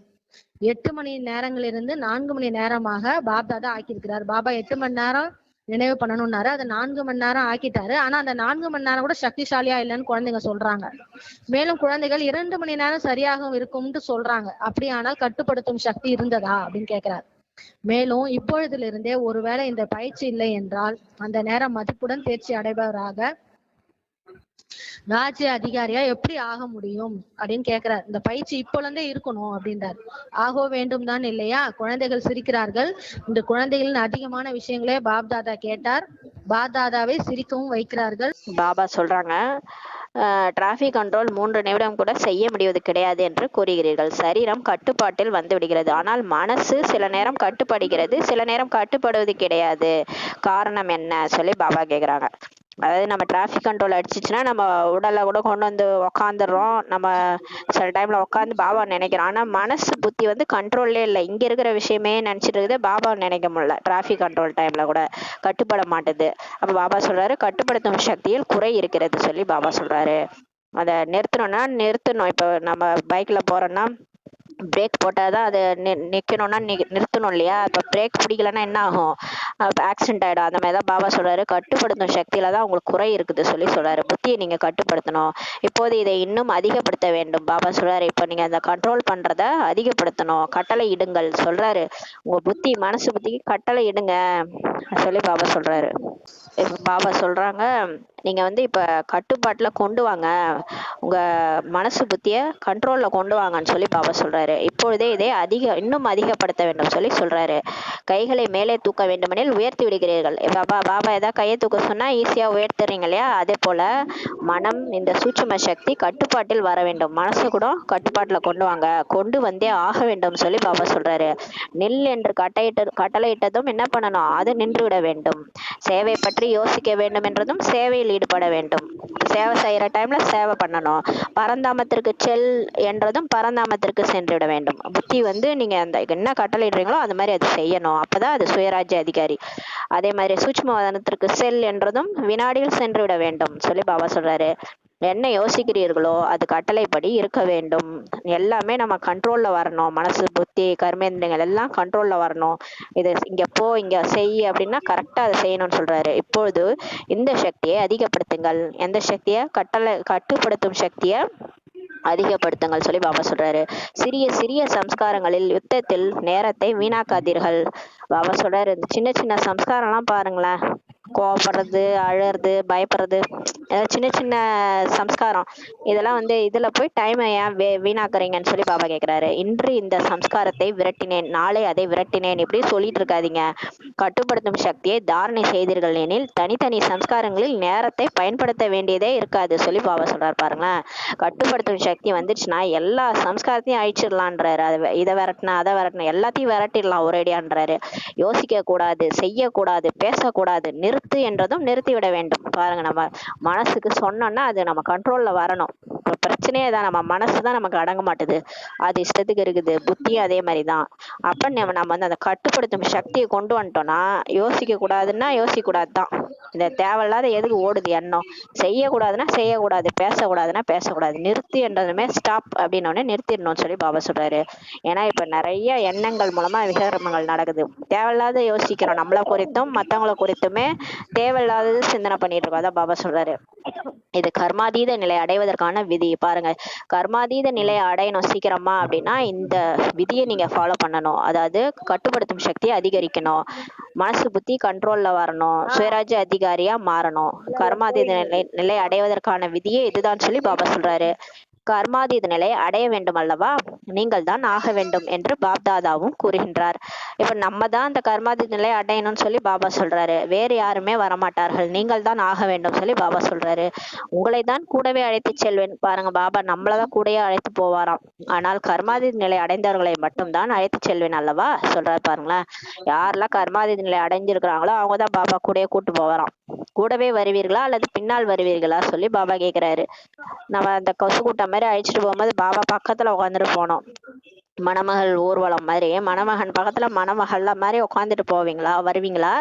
8 மணி நேரங்களிலிருந்து 4 மணி நேரமாக பாப்தாதா ஆக்கியிருக்கிறார். பாபா 8 மணி நேரம் நினைவு பண்ணணும்னாரு, அதை 4 மணி நேரம் ஆக்கிட்டாரு. ஆனா அந்த 4 மணி நேரம் கூட சக்திசாலியா இல்லைன்னு குழந்தைங்க சொல்றாங்க. மேலும் குழந்தைகள் 2 மணி நேரம் சரியாக இருக்கும்னு சொல்றாங்க. அப்படியானால் கட்டுப்படுத்தும் சக்தி இருந்ததா அப்படின்னு கேட்கிறார். மேலும் இப்பொழுதிலிருந்தே ஒருவேளை இந்த பயிற்சி இல்லை என்றால் அந்த நேரம் மதிப்புடன் தேர்ச்சி அடைபவராக ராஜ்ய அதிகாரியா எப்படி ஆக முடியும் அப்படின்னு கேக்குறாரு. இந்த பயிற்சி இப்போல இருந்தே இருக்கணும் அப்படின்றார். ஆக வேண்டும் தான் இல்லையா? குழந்தைகள் சிரிக்கிறார்கள். இந்த குழந்தைகளின் அதிகமான விஷயங்களே பாப்தாதா கேட்டார். பாப்தாதாவை சிரிக்கவும் வைக்கிறார்கள். பாபா சொல்றாங்க, டிராபிக் கண்ட்ரோல் 3 நிமிடம் கூட செய்ய முடிவது கிடையாது என்று கூறுகிறீர்கள். சரீரம் கட்டுப்பாட்டில் வந்து விடுகிறது, ஆனால் மனசு சில நேரம் கட்டுப்படுகிறது, சில நேரம் கட்டுப்படுவது கிடையாது. காரணம் என்ன சொல்லி பாபா கேக்குறாங்க. அதாவது நம்ம டிராஃபிக் கண்ட்ரோல் அடிச்சிச்சுன்னா நம்ம உடலை கூட கொண்டு உக்காந்துடுறோம். நம்ம சில டைம்ல உட்காந்து பாபா நினைக்கிறோம், ஆனா மனசு புத்தி கண்ட்ரோல்லே இல்லை. இங்க இருக்கிற விஷயமே நினைச்சிட்டு இருக்குது, பாபா நினைக்க முடியல. டிராஃபிக் கண்ட்ரோல் டைம்ல கூட கட்டுப்பட மாட்டுது. அப்ப பாபா சொல்றாரு, கட்டுப்படுத்தும் சக்தியில் குறை இருக்கிறது சொல்லி பாபா சொல்றாரு. அதை நிறுத்தணும்னா நிறுத்தணும். இப்போ நம்ம பைக்ல போறோம்னா பிரேக் போட்டாதான் அது நிக்கணும்னா நிறுத்தணும் இல்லையா? இப்ப பிரேக் பிடிக்கலன்னா என்ன ஆகும்? ஆக்சிடென்ட் ஆயிடும். அந்த மாதிரிதான் பாபா சொல்றாரு, கட்டுப்படுத்தும் சக்தியில தான் உங்களுக்கு குறை இருக்குது சொல்லி சொல்றாரு. புத்தியை நீங்க கட்டுப்படுத்தணும். இப்போது இதை இன்னும் அதிகப்படுத்த வேண்டும். பாபா சொல்றாரு, இப்ப நீங்க அந்த கண்ட்ரோல் பண்றத அதிகப்படுத்தணும், கட்டளை இடுங்கள் சொல்றாரு. உங்க புத்தி மனசு புத்திக்கு கட்டளை இடுங்க சொல்லி பாபா சொல்றாரு. இப்ப பாபா சொல்றாங்க, நீங்க இப்ப கட்டுப்பாட்டுல கொண்டு வாங்க, உங்க மனசு புத்திய கண்ட்ரோல்ல கொண்டு வாங்கன்னு சொல்லி பாபா சொல்றாரு. இப்பொழுதே இதை இன்னும் அதிகப்படுத்த வேண்டும் சொல்லி சொல்றாரு. கைகளை மேலே தூக்க வேண்டுமெனில் உயர்த்தி விடுகிறீர்கள். பாபா ஏதாவது கையை தூக்க சொன்னா ஈஸியா உயர்த்துறீங்க இல்லையா? அதே போல மனம், இந்த சூட்சும சக்தி கட்டுப்பாட்டில் வர வேண்டும். மனசு கூட கட்டுப்பாட்டுல கொண்டு வாங்க, கொண்டு வந்தே ஆக வேண்டும் சொல்லி பாபா சொல்றாரு. நில் என்று கட்டளையிட்டதும் என்ன பண்ணணும்? அது நின்று விட வேண்டும். சேவை பற்றி யோசிக்க வேண்டும் என்றதும் சேவையில் ஈடுபட வேண்டும். சேவை செய்யற டைம்ல சேவை பண்ணணும். பரந்தாமத்திற்கு செல் என்றதும் பரந்தாமத்திற்கு சென்று விட வேண்டும். புத்தி நீங்க அந்த என்ன கட்டளையிடுறீங்களோ அது மாதிரி அது செய்யணும். அப்பதான் அது சுயராஜ்ய அதிகாரி. அதே மாதிரி சூட்சுமவதனத்திற்கு செல் என்றதும் வினாடியில் சென்று விட வேண்டும் சொல்லி பாபா சொல்றாரு. என்ன யோசிக்கிறீர்களோ அது கட்டளைப்படி இருக்க வேண்டும். எல்லாமே நம்ம கண்ட்ரோல்ல வரணும். மனசு புத்தி கர்மேந்திரங்கள் எல்லாம் கண்ட்ரோல்ல வரணும். இது இங்க போ இங்க செய் அப்படின்னா கரெக்டா அதை செய்யணும்னு சொல்றாரு. இப்பொழுது இந்த சக்தியை அதிகப்படுத்துங்கள். எந்த சக்தியை? கட்டுப்படுத்தும் சக்தியை அதிகப்படுத்துங்கள் சொல்லி பாபா சொல்றாரு. சிறிய சிறிய சம்ஸ்காரங்களில் யுத்தத்தில் நேரத்தை வீணாக்காதீர்கள். பாபா சொல்றாரு, இந்த சின்ன சின்ன சம்ஸ்காரம் எல்லாம் பாருங்களேன், கோவப்படுறது, அழறது, பயப்படுறது, ஏதாவது சின்ன சின்ன சம்ஸ்காரம், இதெல்லாம் வந்து இதுல போய் டைம் ஏன் வீணாக்குறீங்கன்னு சொல்லி பாபா கேக்குறாரு. இன்று இந்த சம்ஸ்காரத்தை விரட்டினேன், நாளை அதை விரட்டினேன், இப்படி சொல்லிட்டு இருக்காதீங்க. கட்டுப்படுத்தும் சக்தியை தாரணை செய்தீர்கள் எனில் தனித்தனி சம்ஸ்காரங்களில் நேரத்தை பயன்படுத்த வேண்டியதே இருக்காது சொல்லி பாபா சொல்றாரு பாருங்களேன். கட்டுப்படுத்தும் சக்தி வந்துச்சுன்னா எல்லா சம்ஸ்காரத்தையும் அழிச்சிடலான்றாரு. அதை இதை விரட்டினா அதை விரட்டினா எல்லாத்தையும் விரட்டிடலாம் ஒரேடியான்றாரு. யோசிக்க கூடாது, செய்யக்கூடாது, பேசக்கூடாது, நிறுத்து என்றதும் நிறுத்தி விட வேண்டும். பாருங்க, நம்ம மனசுக்கு சொன்னோம்னா அது நம்ம கண்ட்ரோல்ல வரணும். இப்ப பிரச்சனையே தான், நம்ம மனசுதான் நமக்கு அடங்க மாட்டுது, அது இஷ்டத்துக்கு இருக்குது. புத்தியும் அதே மாதிரிதான். அப்ப நம்ம வந்து அந்த கட்டுப்படுத்தும் சக்தியை கொண்டு வந்துட்டோம்னா யோசிக்க கூடாதுன்னா யோசிக்க கூடாதுதான். இந்த தேவையில்லாத எதுக்கு ஓடுது எண்ணம். செய்யக்கூடாதுன்னா செய்யக்கூடாது, பேசக்கூடாதுன்னா பேசக்கூடாது, நிறுத்து என்றதுமே ஸ்டாப் அப்படின்னோடனே நிறுத்திடணும்னு சொல்லி பாபா சொல்றாரு. ஏன்னா இப்ப நிறைய எண்ணங்கள் மூலமா விகர்மங்கள் நடக்குது. தேவையில்லாத யோசிக்கிறோம், நம்மளை குறித்தும் மத்தவங்களை குறித்துமே தேவையில்லாதது சிந்தனை பண்ணிட்டு இருக்கோம். அதான் பாபா சொல்றாரு, இது கர்மாதீத நிலை அடைவதற்கான விதி. பாருங்க, கர்மாதீத நிலையை அடையணும் சீக்கிரமா அப்படின்னா இந்த விதியை நீங்க ஃபாலோ பண்ணணும். அதாவது கட்டுப்படுத்தும் சக்தியை அதிகரிக்கணும், மனசு புத்தி கண்ட்ரோல்ல வரணும், சுயராஜ்ய அதிகாரியா மாறணும். கர்மாதீத நிலை அடைவதற்கான விதியே இதுதான் சொல்லி பாபா சொல்றாரு. கர்மாதீத நிலை அடைய வேண்டும் அல்லவா, நீங்கள் தான் ஆக வேண்டும் என்று பாப்தாதாவும் கூறுகின்றார். இப்ப நம்ம தான் அந்த கர்மாதீத நிலை அடையணும்னு சொல்லி பாபா சொல்றாரு. வேறு யாருமே வரமாட்டார்கள், நீங்கள் தான் ஆக வேண்டும் சொல்லி பாபா சொல்றாரு. உங்களை தான் கூடவே அழைத்து செல்வேன். பாருங்க, பாபா நம்மளதான் கூடயே அழைத்து போவாராம். ஆனால் கர்மாதீத நிலை அடைந்தவர்களை மட்டும்தான் அழைத்து செல்வேன் அல்லவா சொல்றாரு. பாருங்களேன், யாரெல்லாம் கர்மாதீத நிலை அடைஞ்சிருக்கிறாங்களோ அவங்கதான் பாபா கூடயே கூட்டு போவாராம். கூடவே வருவீர்களா அல்லது பின்னால் வருவீர்களா சொல்லி பாபா கேக்குறாரு. நம்ம அந்த கொசு கூட்டம் மாதிரி அழிச்சிட்டு போகும்போது பாபா பக்கத்துல உட்காந்துட்டு போனோம். மணமகள் ஊர்வலம் மாதிரி மணமகன் பக்கத்துல மணமகள் மாதிரி உட்காந்துட்டு போவீங்களா, வருவீங்களா,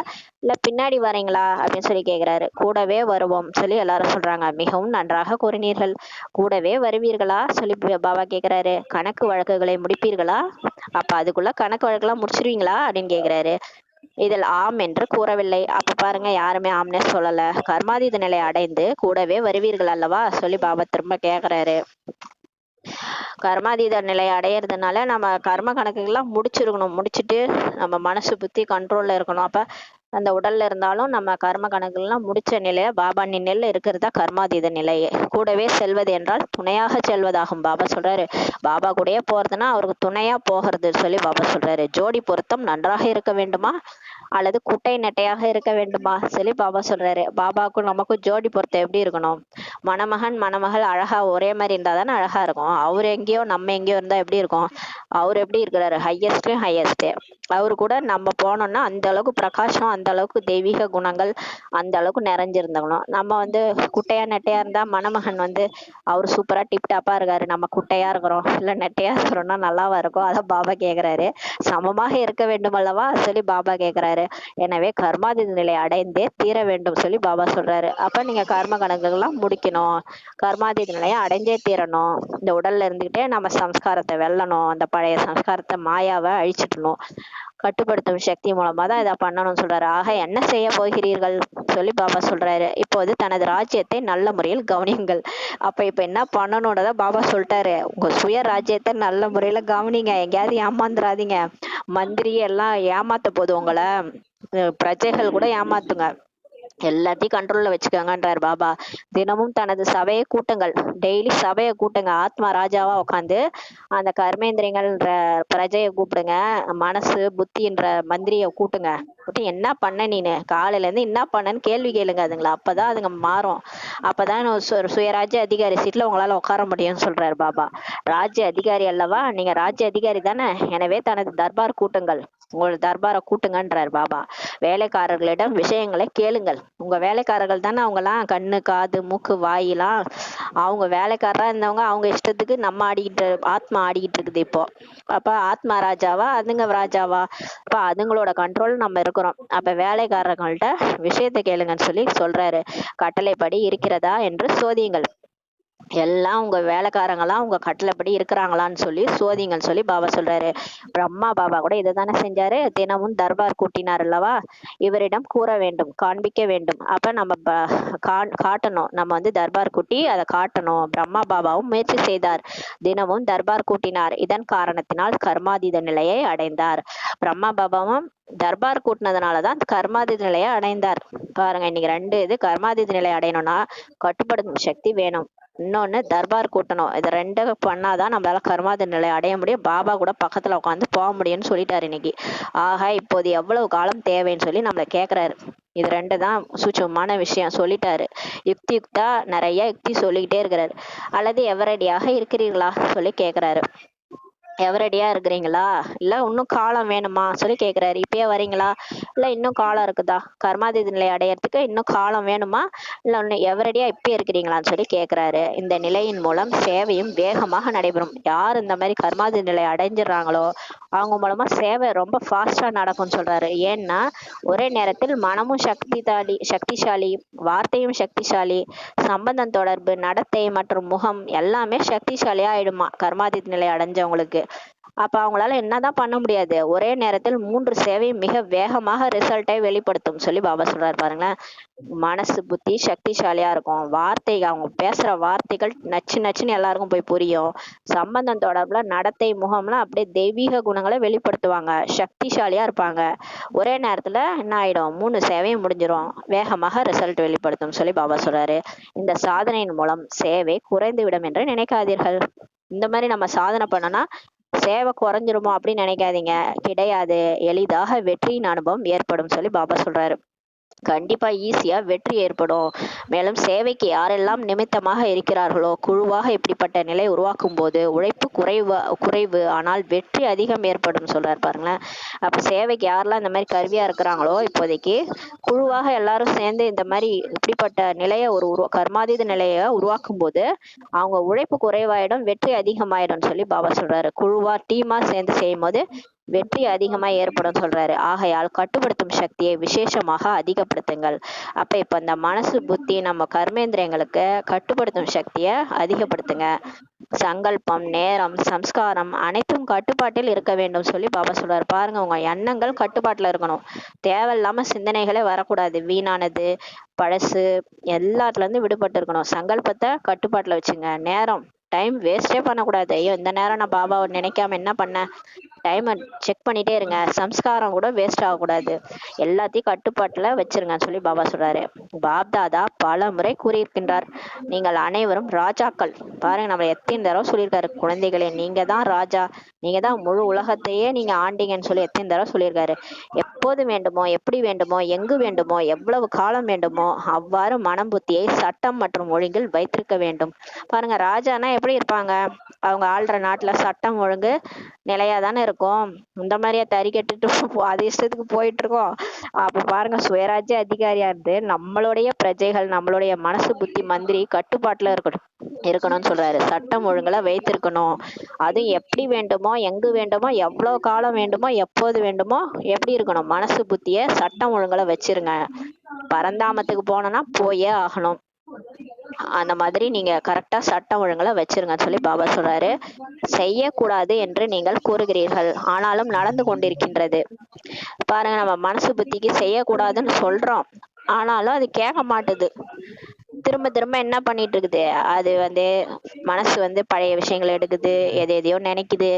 இல்ல பின்னாடி வரீங்களா அப்படின்னு சொல்லி கேக்குறாரு. கூடவே வருவோம் சொல்லி எல்லாரும் சொல்றாங்க. மிகவும் நன்றாக கூறினீர்கள். கூடவே வருவீர்களா சொல்லி பாபா கேக்குறாரு. கணக்கு வழக்குகளை முடிப்பீர்களா, அப்ப அதுக்குள்ள கணக்கு வழக்கெல்லாம் முடிச்சிருவீங்களா அப்படின்னு கேக்குறாரு. இதில் ஆம் என்று கூறவில்லை. அப்ப பாருங்க, யாருமே ஆம்னே சொல்லல. கர்மாதீத நிலை அடைந்து கூடவே வருவீர்கள் அல்லவா சொல்லி பாபா திரும்ப கேக்குறாரு. கர்மாதீத நிலை அடையிறதுனால நம்ம கர்ம கணக்குகள்லாம் முடிச்சிருக்கணும். முடிச்சுட்டு நம்ம மனசு புத்தி கண்ட்ரோல்ல இருக்கணும். அப்ப அந்த உடல்ல இருந்தாலும் நம்ம கர்ம கணக்குகள்லாம் முடிச்ச நிலைய பாபா நிலையில இருக்கிறதா கர்மாதீத நிலையே. கூடவே செல்வது என்றால் துணையாக செல்வதாகும் பாபா சொல்றாரு. பாபா கூடயே போறதுன்னா அவருக்கு துணையா போகிறது சொல்லி பாபா சொல்றாரு. ஜோடி பொருத்தம் நன்றாக இருக்க வேண்டுமா அல்லது குட்டை நெட்டையாக இருக்க வேண்டுமா சொல்லி பாபா சொல்றாரு. பாபாவுக்கும் நமக்கும் ஜோடி பொருத்தம் எப்படி இருக்கணும், மணமகன் மணமகள் அழகா ஒரே மாதிரி இருந்தா தானே அழகா இருக்கும். அவர் எங்கேயோ நம்ம எங்கேயோ இருந்தா எப்படி இருக்கும். அவர் எப்படி இருக்கிறாரு, ஹையஸ்ட்லயும் ஹையஸ்ட். அவரு கூட நம்ம போனோம்னா அந்த அளவுக்கு பிரகாசம், அந்த அளவுக்கு தெய்வீக குணங்கள் அந்த அளவுக்கு நிறைஞ்சிருந்தவங்களும். நம்ம வந்து குட்டையா நெட்டையா இருந்தா மணமகன் வந்து அவர் சூப்பரா டிப்டாப்பா இருக்காரு, நம்ம குட்டையா இருக்கிறோம் இல்ல நெட்டையா இருக்கிறோம்னா நல்லாவா இருக்கும். அதான் பாபா கேக்குறாரு. சமமாக இருக்க வேண்டும் அல்லவா சொல்லி பாபா கேக்குறாரு. எனவே கர்மாதீத நிலை அடைந்தே தீர வேண்டும் சொல்லி பாபா சொல்றாரு. அப்ப நீங்க கர்ம கணக்குகள்லாம் முடிக்கணும், கர்மாதீத நிலையை அடைஞ்சே தீரணும். இந்த உடல்ல இருந்துகிட்டே நம்ம சம்ஸ்காரத்தை வெல்லணும், அந்த பழைய சம்ஸ்காரத்தை மாயாவை அழிச்சிடணும். கட்டுப்படுத்தும் சக்தி மூலமா தான் இதை பண்ணணும்னு சொல்றாரு. ஆக என்ன செய்ய போகிறீர்கள் சொல்லி பாபா சொல்றாரு. இப்போது தனது ராஜ்யத்தை நல்ல முறையில் கவனியுங்கள். இப்ப என்ன பண்ணணும்ன்றத பாபா சொல்லிட்டாரு. உங்க சுய ராஜ்யத்தை நல்ல முறையில கவனிங்க, எங்கேயாவது ஏமாந்துடாதீங்க. மந்திரி எல்லாம் ஏமாத்த போது உங்களை, பிரஜைகள் கூட ஏமாத்துங்க, எல்லாத்தையும் கண்ட்ரோல்ல வச்சுக்கோங்கன்றாரு பாபா. தினமும் தனது சபையை கூட்டுங்கள், டெய்லி சபையை கூட்டுங்க. ஆத்மா ராஜாவா உட்காந்து அந்த கர்மேந்திரியங்கள்ன்ற பிரஜையை கூப்பிடுங்க, மனசு புத்தின்ற மந்திரிய கூட்டுங்க. என்ன பண்ண நீனு காலையில இருந்து என்ன பண்ணன்னு கேள்வி கேளுங்க அதுங்களா. அப்பதான் அதுங்க மாறும். அப்பதான் சுயராஜ்ய அதிகாரி சீட்ல உங்களால உட்கார முடியும்னு சொல்றாரு பாபா. ராஜ்ய அதிகாரி அல்லவா நீங்க, ராஜ்ய அதிகாரி தானே. எனவே தனது தர்பார் கூட்டுங்கள், உங்களோட தர்பாரை கூட்டுங்கன்றார் பாபா. வேலைக்காரர்களிடம் விஷயங்களை கேளுங்கள். உங்க வேலைக்காரர்கள் தானே அவங்கலாம், கண்ணு காது மூக்கு வாயெல்லாம் அவங்க வேலைக்காரரா இருந்தவங்க அவங்க இஷ்டத்துக்கு நம்ம ஆடிக்கிட்டு, ஆத்மா ஆடிக்கிட்டு இருக்குது இப்போ. அப்ப ஆத்மா ராஜாவா அதுங்க ராஜாவா, அப்ப அதுங்களோட கண்ட்ரோல் நம்ம இருக்கிறோம். அப்ப வேலைக்காரர்கள்ட்ட விஷயத்தை கேளுங்கன்னு சொல்லி சொல்றாரு. கட்டளைப்படி இருக்கிறதா என்று சோதியுங்கள். எல்லாம் உங்க வேலைக்காரங்களாம் உங்க கட்டளைப்படி இருக்கிறாங்களான்னு சொல்லி சோதிங்கன்னு சொல்லி பாபா சொல்றாரு. பிரம்மா பாபா கூட இதை தானே செஞ்சாரு. தினமும் தர்பார் கூட்டினார் அல்லவா. இவரிடம் கூற வேண்டும், காண்பிக்க வேண்டும். அப்ப நம்ம காட்டணும், நம்ம வந்து தர்பார் கூட்டி அதை காட்டணும். பிரம்மா பாபாவும் முயற்சி செய்தார், தினமும் தர்பார் கூட்டினார். இதன் காரணத்தினால் கர்மாதீத நிலையை அடைந்தார். பிரம்மா பாபாவும் தர்பார் கூட்டினதுனாலதான் கர்மாதீத நிலையை அடைந்தார். பாருங்க, இன்னைக்கு ரெண்டு இது. கர்மாதீத நிலை அடையணும்னா கட்டுப்படுத்தும் சக்தி வேணும், இன்னொன்னு தர்பார் கூட்டணும். இது ரெண்டும் பண்ணாதான் நம்மளால கர்மாத நிலை அடைய முடியும். பாபா கூட பக்கத்துல உட்காந்து போக முடியும்னு சொல்லிட்டாரு இன்னைக்கு. ஆக இப்போது எவ்வளவு காலம் தேவைன்னு சொல்லி நம்மள கேக்குறாரு. இது ரெண்டு தான் சூட்சமான விஷயம் சொல்லிட்டாரு. யுக்தியுக்தா நிறைய யுக்தி சொல்லிக்கிட்டே இருக்கிறாரு. அல்லது எவரடியாக இருக்கிறீர்களா சொல்லி கேக்குறாரு. எவரடியா இருக்கிறீங்களா, இல்ல இன்னும் காலம் வேணுமா சொல்லி கேக்குறாரு. இப்பயே வரீங்களா, இல்ல இன்னும் காலம் இருக்குதா, கர்மாதீத நிலை அடையறதுக்கு இன்னும் காலம் வேணுமா, இல்ல இன்னும் எவரடியா இப்பயே இருக்கிறீங்களான்னு சொல்லி கேக்குறாரு. இந்த நிலையின் மூலம் சேவையும் வேகமாக நடைபெறும். யார் இந்த மாதிரி கர்மாதீத நிலை அடைஞ்சிடறாங்களோ அவங்க மூலமா சேவை ரொம்ப ஃபாஸ்டா நடக்கும்னு சொல்றாரு. ஏன்னா ஒரே நேரத்தில் மனமும் சக்திசாலி, வார்த்தையும் சக்திசாலி, சம்பந்தம், தொடர்பு, நடத்தை மற்றும் முகம் எல்லாமே சக்திசாலியா ஆயிடுமா கர்மாதீத நிலை அடைஞ்சவங்களுக்கு. அப்ப அவங்களால என்னதான் பண்ண முடியாது, ஒரே நேரத்தில் 3 சேவை மிக வேகமாக ரிசல்ட்டை வெளிப்படுத்தும் சொல்லி பாபா சொல்றாரு. பாருங்களேன், மனசு புத்தி சக்திசாலியா இருக்கும், வார்த்தை அவங்க பேசுற வார்த்தைகள் நச்சு நச்சுன்னு எல்லாருக்கும் போய் புரியும், சம்பந்தம் தொடர்புல நடத்தை முகம்லாம் அப்படியே தெய்வீக குணங்களை வெளிப்படுத்துவாங்க, சக்திசாலியா இருப்பாங்க. ஒரே நேரத்துல என்ன ஆயிடும், 3 சேவையும் முடிஞ்சிரும், வேகமாக ரிசல்ட் வெளிப்படுத்தும் சொல்லி பாபா சொல்றாரு. இந்த சாதனையின் மூலம் சேவை குறைந்து விடும் என்று நினைக்காதீர்கள். இந்த மாதிரி நம்ம சாதனை பண்ணோம்னா சேவை குறைஞ்சிருமோ அப்படின்னு நினைக்காதீங்க, கிடையாது. எளிதாக வெற்றியின் அனுபவம் ஏற்படும் சொல்லி பாபா சொல்றாரு. கண்டிப்பா ஈஸியா வெற்றி ஏற்படும். மேலும் சேவைக்கு யாரெல்லாம் நிமித்தமாக இருக்கிறார்களோ குழுவாக இப்படிப்பட்ட நிலை உருவாக்கும் போது உழைப்பு குறைவு ஆனால் வெற்றி அதிகம் ஏற்படும் சொல்றாரு. பாருங்களேன், அப்ப சேவைக்கு யாரெல்லாம் இந்த மாதிரி கருவியா இருக்கிறாங்களோ இப்போதைக்கு குழுவாக எல்லாரும் சேர்ந்து இந்த மாதிரி இப்படிப்பட்ட நிலையை கர்மாதீத நிலையை உருவாக்கும் போது அவங்க உழைப்பு குறைவாயிடும், வெற்றி அதிகமாயிடும் சொல்லி பாபா சொல்றாரு. குழுவா டீமா சேர்ந்து செய்யும் போது வெற்றி அதிகமா ஏற்படும் சொல்றாரு. ஆகையால் கட்டுப்படுத்தும் சக்தியை விசேஷமாக அதிகப்படுத்துங்கள். அப்ப இப்ப இந்த மனசு புத்தி நம்ம கர்மேந்திரியங்களுக்கு கட்டுப்படுத்தும் சக்தியை அதிகப்படுத்துங்க. சங்கல்பம், நேரம், சம்ஸ்காரம் அனைத்தும் கட்டுப்பாட்டில் இருக்க வேண்டும் சொல்லி பாபா சொல்றாரு. பாருங்க, உங்க எண்ணங்கள் கட்டுப்பாட்டுல இருக்கணும், தேவையில்லாம சிந்தனைகளே வரக்கூடாது, வீணானது பழசு எல்லாத்துல இருந்து விடுபட்டு இருக்கணும். சங்கல்பத்தை கட்டுப்பாட்டுல வச்சுங்க. நேரம், டைம் வேஸ்டே பண்ணக்கூடாது. ஐயோ இந்த நேரம் நான் பாபாவை நினைக்காம என்ன பண்ணேன், டைமை செக் பண்ணிட்டே இருங்க. சம்ஸ்காரம் கூட வேஸ்ட் ஆகக்கூடாது, எல்லாத்தையும் கட்டுப்பாட்டுல வச்சிருங்க சொல்லி பாபா சொல்றாரு. பாப்தாதா பல முறை கூறியிருக்கின்றார், நீங்கள் அனைவரும் ராஜாக்கள். பாருங்க, நம்ம எத்தனை தடவை சொல்லியிருக்காரு, குழந்தைகளே நீங்க தான் ராஜா, நீங்க தான் முழு உலகத்தையே நீங்க ஆண்டீங்கன்னு சொல்லி எத்தனை தடவை சொல்லியிருக்காரு. எப்போது வேண்டுமோ, எப்படி வேண்டுமோ, எங்கு வேண்டுமோ, எவ்வளவு காலம் வேண்டுமோ அவ்வாறு மனம் புத்தியை சட்டம் மற்றும் ஒழுங்கில் வைத்திருக்க வேண்டும். பாருங்க, ராஜானா எப்படி இருப்பாங்க, அவங்க ஆள்ற நாட்டுல சட்டம் ஒழுங்கு நிலையா தானே இருக்கும். இந்த மாதிரியா தறி கட்டுட்டு அது இஷ்டத்துக்கு போயிட்டு இருக்கோம். அப்ப பாருங்க, சுயராஜ்ய அதிகாரியா இருந்து நம்மளுடைய பிரஜைகள், நம்மளுடைய மனசு புத்தி மந்திரி கட்டுப்பாட்டுல இருக்கணும்னு சொல்றாரு. சட்டம் ஒழுங்குல வைத்திருக்கணும். அதுவும் எப்படி வேண்டுமோ, எங்கு வேண்டுமோ, எவ்வளவு காலம் வேண்டுமோ, எப்போது வேண்டுமோ, எப்படி இருக்கணும், மனசு புத்திய சட்டம் ஒழுங்குல வச்சிருங்க. பரந்தாமத்துக்கு போனோம்னா போயே ஆகணும், அந்த மாதிரி நீங்க கரெக்டா சட்டம் ஒழுங்குல வச்சிருங்க சொல்லி பாபா சொல்றாரு. செய்யக்கூடாது என்று நீங்கள் கூறுகிறீர்கள், ஆனாலும் நடந்து கொண்டிருக்கின்றது. பாருங்க, நம்ம மனசு புத்திக்கு செய்யக்கூடாதுன்னு சொல்றோம், ஆனாலும் அது கேட்க மாட்டுது. திரும்ப திரும்ப என்ன பண்ணிட்டு இருக்குது, அது மனசு பழைய விஷயங்களை எடுக்குது, எதையோ நினைக்குது,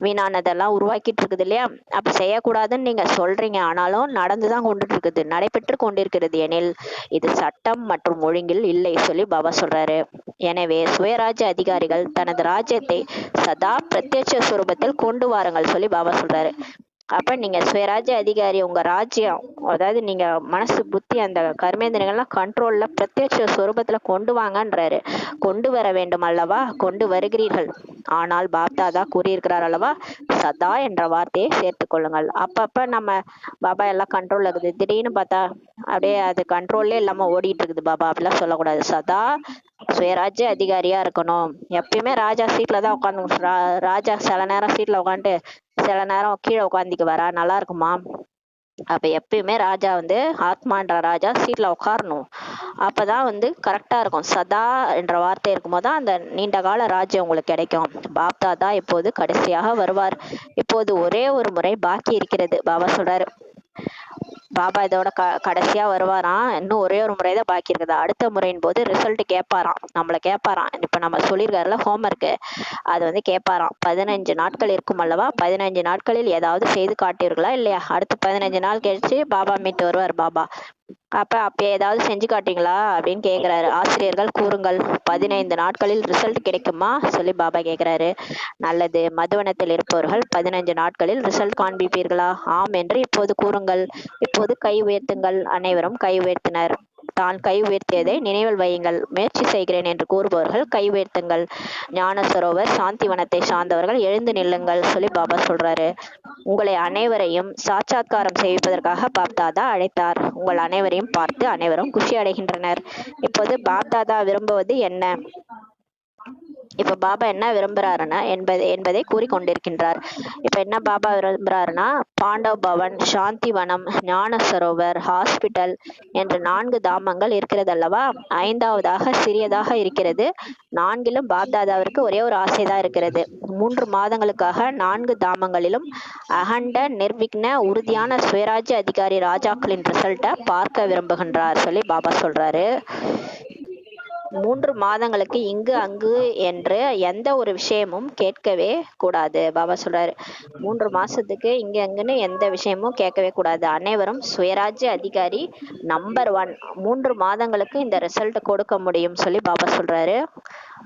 வீணானதெல்லாம் உருவாக்கிட்டு இருக்குது இல்லையா. அப்ப செய்யக்கூடாதுன்னு நீங்க சொல்றீங்க, ஆனாலும் நடந்துதான் கொண்டுட்டு இருக்குது, நடைபெற்று கொண்டிருக்கிறது எனில் இது சட்டம் மற்றும் ஒழுங்கில் இல்லை சொல்லி பாபா சொல்றாரு. எனவே சுயராஜ்ய அதிகாரிகள் தனது ராஜ்யத்தை சதா பிரத்யட்ச சுரூபத்தில் கொண்டு வாருங்கள் சொல்லி பாபா சொல்றாரு. அப்ப நீங்க சுயராஜ்ய அதிகாரி, உங்க ராஜ்யம், அதாவது நீங்க மனசு புத்தி அந்த கர்மேந்திரங்கள்லாம் கண்ட்ரோல்ல பிரத்யட்ச சொரூபத்துல கொண்டு வாங்கன்றாரு. கொண்டு வர வேண்டும் அல்லவா, கொண்டு வருகிறீர்கள். ஆனால் பாப்தாதா கூறியிருக்கிறார் அல்லவா, சதா என்ற வார்த்தையை சேர்த்து கொள்ளுங்கள். அப்பப்ப நம்ம பாபா எல்லாம் கண்ட்ரோல்ல இருக்குது, திடீர்னு பார்த்தா அப்படியே அது கண்ட்ரோல்லே இல்லாம ஓடிட்டு இருக்குது பாபா, அப்படிலாம் சொல்லக்கூடாது. சதா சுயராஜ்ய அதிகாரியா இருக்கணும். எப்பயுமே ராஜா சீட்ல தான் உட்காந்து, ராஜா சில நேரம் சீட்ல உட்காந்துட்டு சில நேரம் கீழே உட்காந்துக்கு வரா, நல்லா இருக்குமா. அப்ப எப்பயுமே ராஜா ஆத்மான்ற ராஜா சீட்ல உட்காரணும். அப்பதான் கரெக்டா இருக்கும். சதா என்ற வார்த்தை இருக்கும்போது தான் அந்த நீண்ட கால ராஜ்யம் உங்களுக்கு கிடைக்கும். பாப்தாதா இப்போது கடைசியாக வருவார். இப்போது ஒரே ஒரு முறை பாக்கி இருக்கிறது. பாபா சொல்றாரு, பாபா இதோட கடைசியா வருவாராம். இன்னும் ஒரே ஒரு முறைதான் பாக்கி இருக்குது. அடுத்த முறையின் போது ரிசல்ட் கேட்பாராம், நம்மள கேட்பாராம். இப்ப நம்ம சொல்லியிருக்காருல ஹோம்ஒர்க், அது கேட்பாராம். 15 நாட்கள் இருக்கும் அல்லவா, 15 நாட்களில் ஏதாவது செய்து காட்டீர்களா இல்லையா? அடுத்து 15 நாள் கழிச்சு பாபா மீட்டு வருவார். பாபா அப்ப ஏதாவது செஞ்சு காட்டீங்களா அப்படின்னு கேக்குறாரு. ஆசிரியர்கள் கூறுங்கள், 15 நாட்களில் ரிசல்ட் கிடைக்குமா சொல்லி பாபா கேக்குறாரு. நல்லது, மதுவனத்தில் இருப்பவர்கள் 15 நாட்களில் ரிசல்ட் காண்பிப்பீர்களா? ஆம் என்று இப்போது கூறுங்கள். இப்போது கை உயர்த்துங்கள். அனைவரும் கை உயர்த்தினர். தான் கை உயர்த்தியதை நினைவில் வையுங்கள். முயற்சி செய்கிறேன் என்று கூறுபவர்கள் கை உயர்த்துங்கள். ஞான சரோவர் சாந்திவனத்தை சார்ந்தவர்கள் எழுந்து நில்லுங்கள் சொல்லி பாபா சொல்றாரு. உங்களை அனைவரையும் சாட்சாத்காரம் செய்வதற்காக பாப்தாதா அழைத்தார். உங்கள் அனைவரையும் பார்த்து அனைவரும் குஷி அடைகின்றனர். இப்போது பாப்தாதா விரும்புவது என்ன? இப்ப பாபா என்ன விரும்புறாருன்னா என்பதை கூறிக்கொண்டிருக்கின்றார். இப்ப என்ன பாபா விரும்புறாருன்னா, பாண்டவ் பவன், சாந்திவனம், ஞான சரோவர், ஹாஸ்பிட்டல் என்ற 4 தாமங்கள் இருக்கிறது அல்லவா. 5வதாக சிறியதாக இருக்கிறது. 4லும் பாப்தாதாவிற்கு ஒரே ஒரு ஆசைதான் இருக்கிறது. 3 மாதங்களுக்காக 4 தாமங்களிலும் அகண்ட நிர்விக்ன உறுதியான சுயராஜ்ய அதிகாரி ராஜாக்களின் ரிசல்ட்டை பார்க்க விரும்புகின்றார் சொல்லி பாபா சொல்றாரு. 3 மாதங்களுக்கு இங்கு அங்கு என்று எந்த ஒரு விஷயமும் கேட்கவே கூடாது. பாபா சொல்றாரு, 3 மாசத்துக்கு இங்க அங்குன்னு எந்த விஷயமும் கேட்கவே கூடாது. அனைவரும் சுயராஜ்ய அதிகாரி நம்பர் 1. 3 மாதங்களுக்கு இந்த ரிசல்ட் கொடுக்க முடியும் சொல்லி பாபா சொல்றாரு.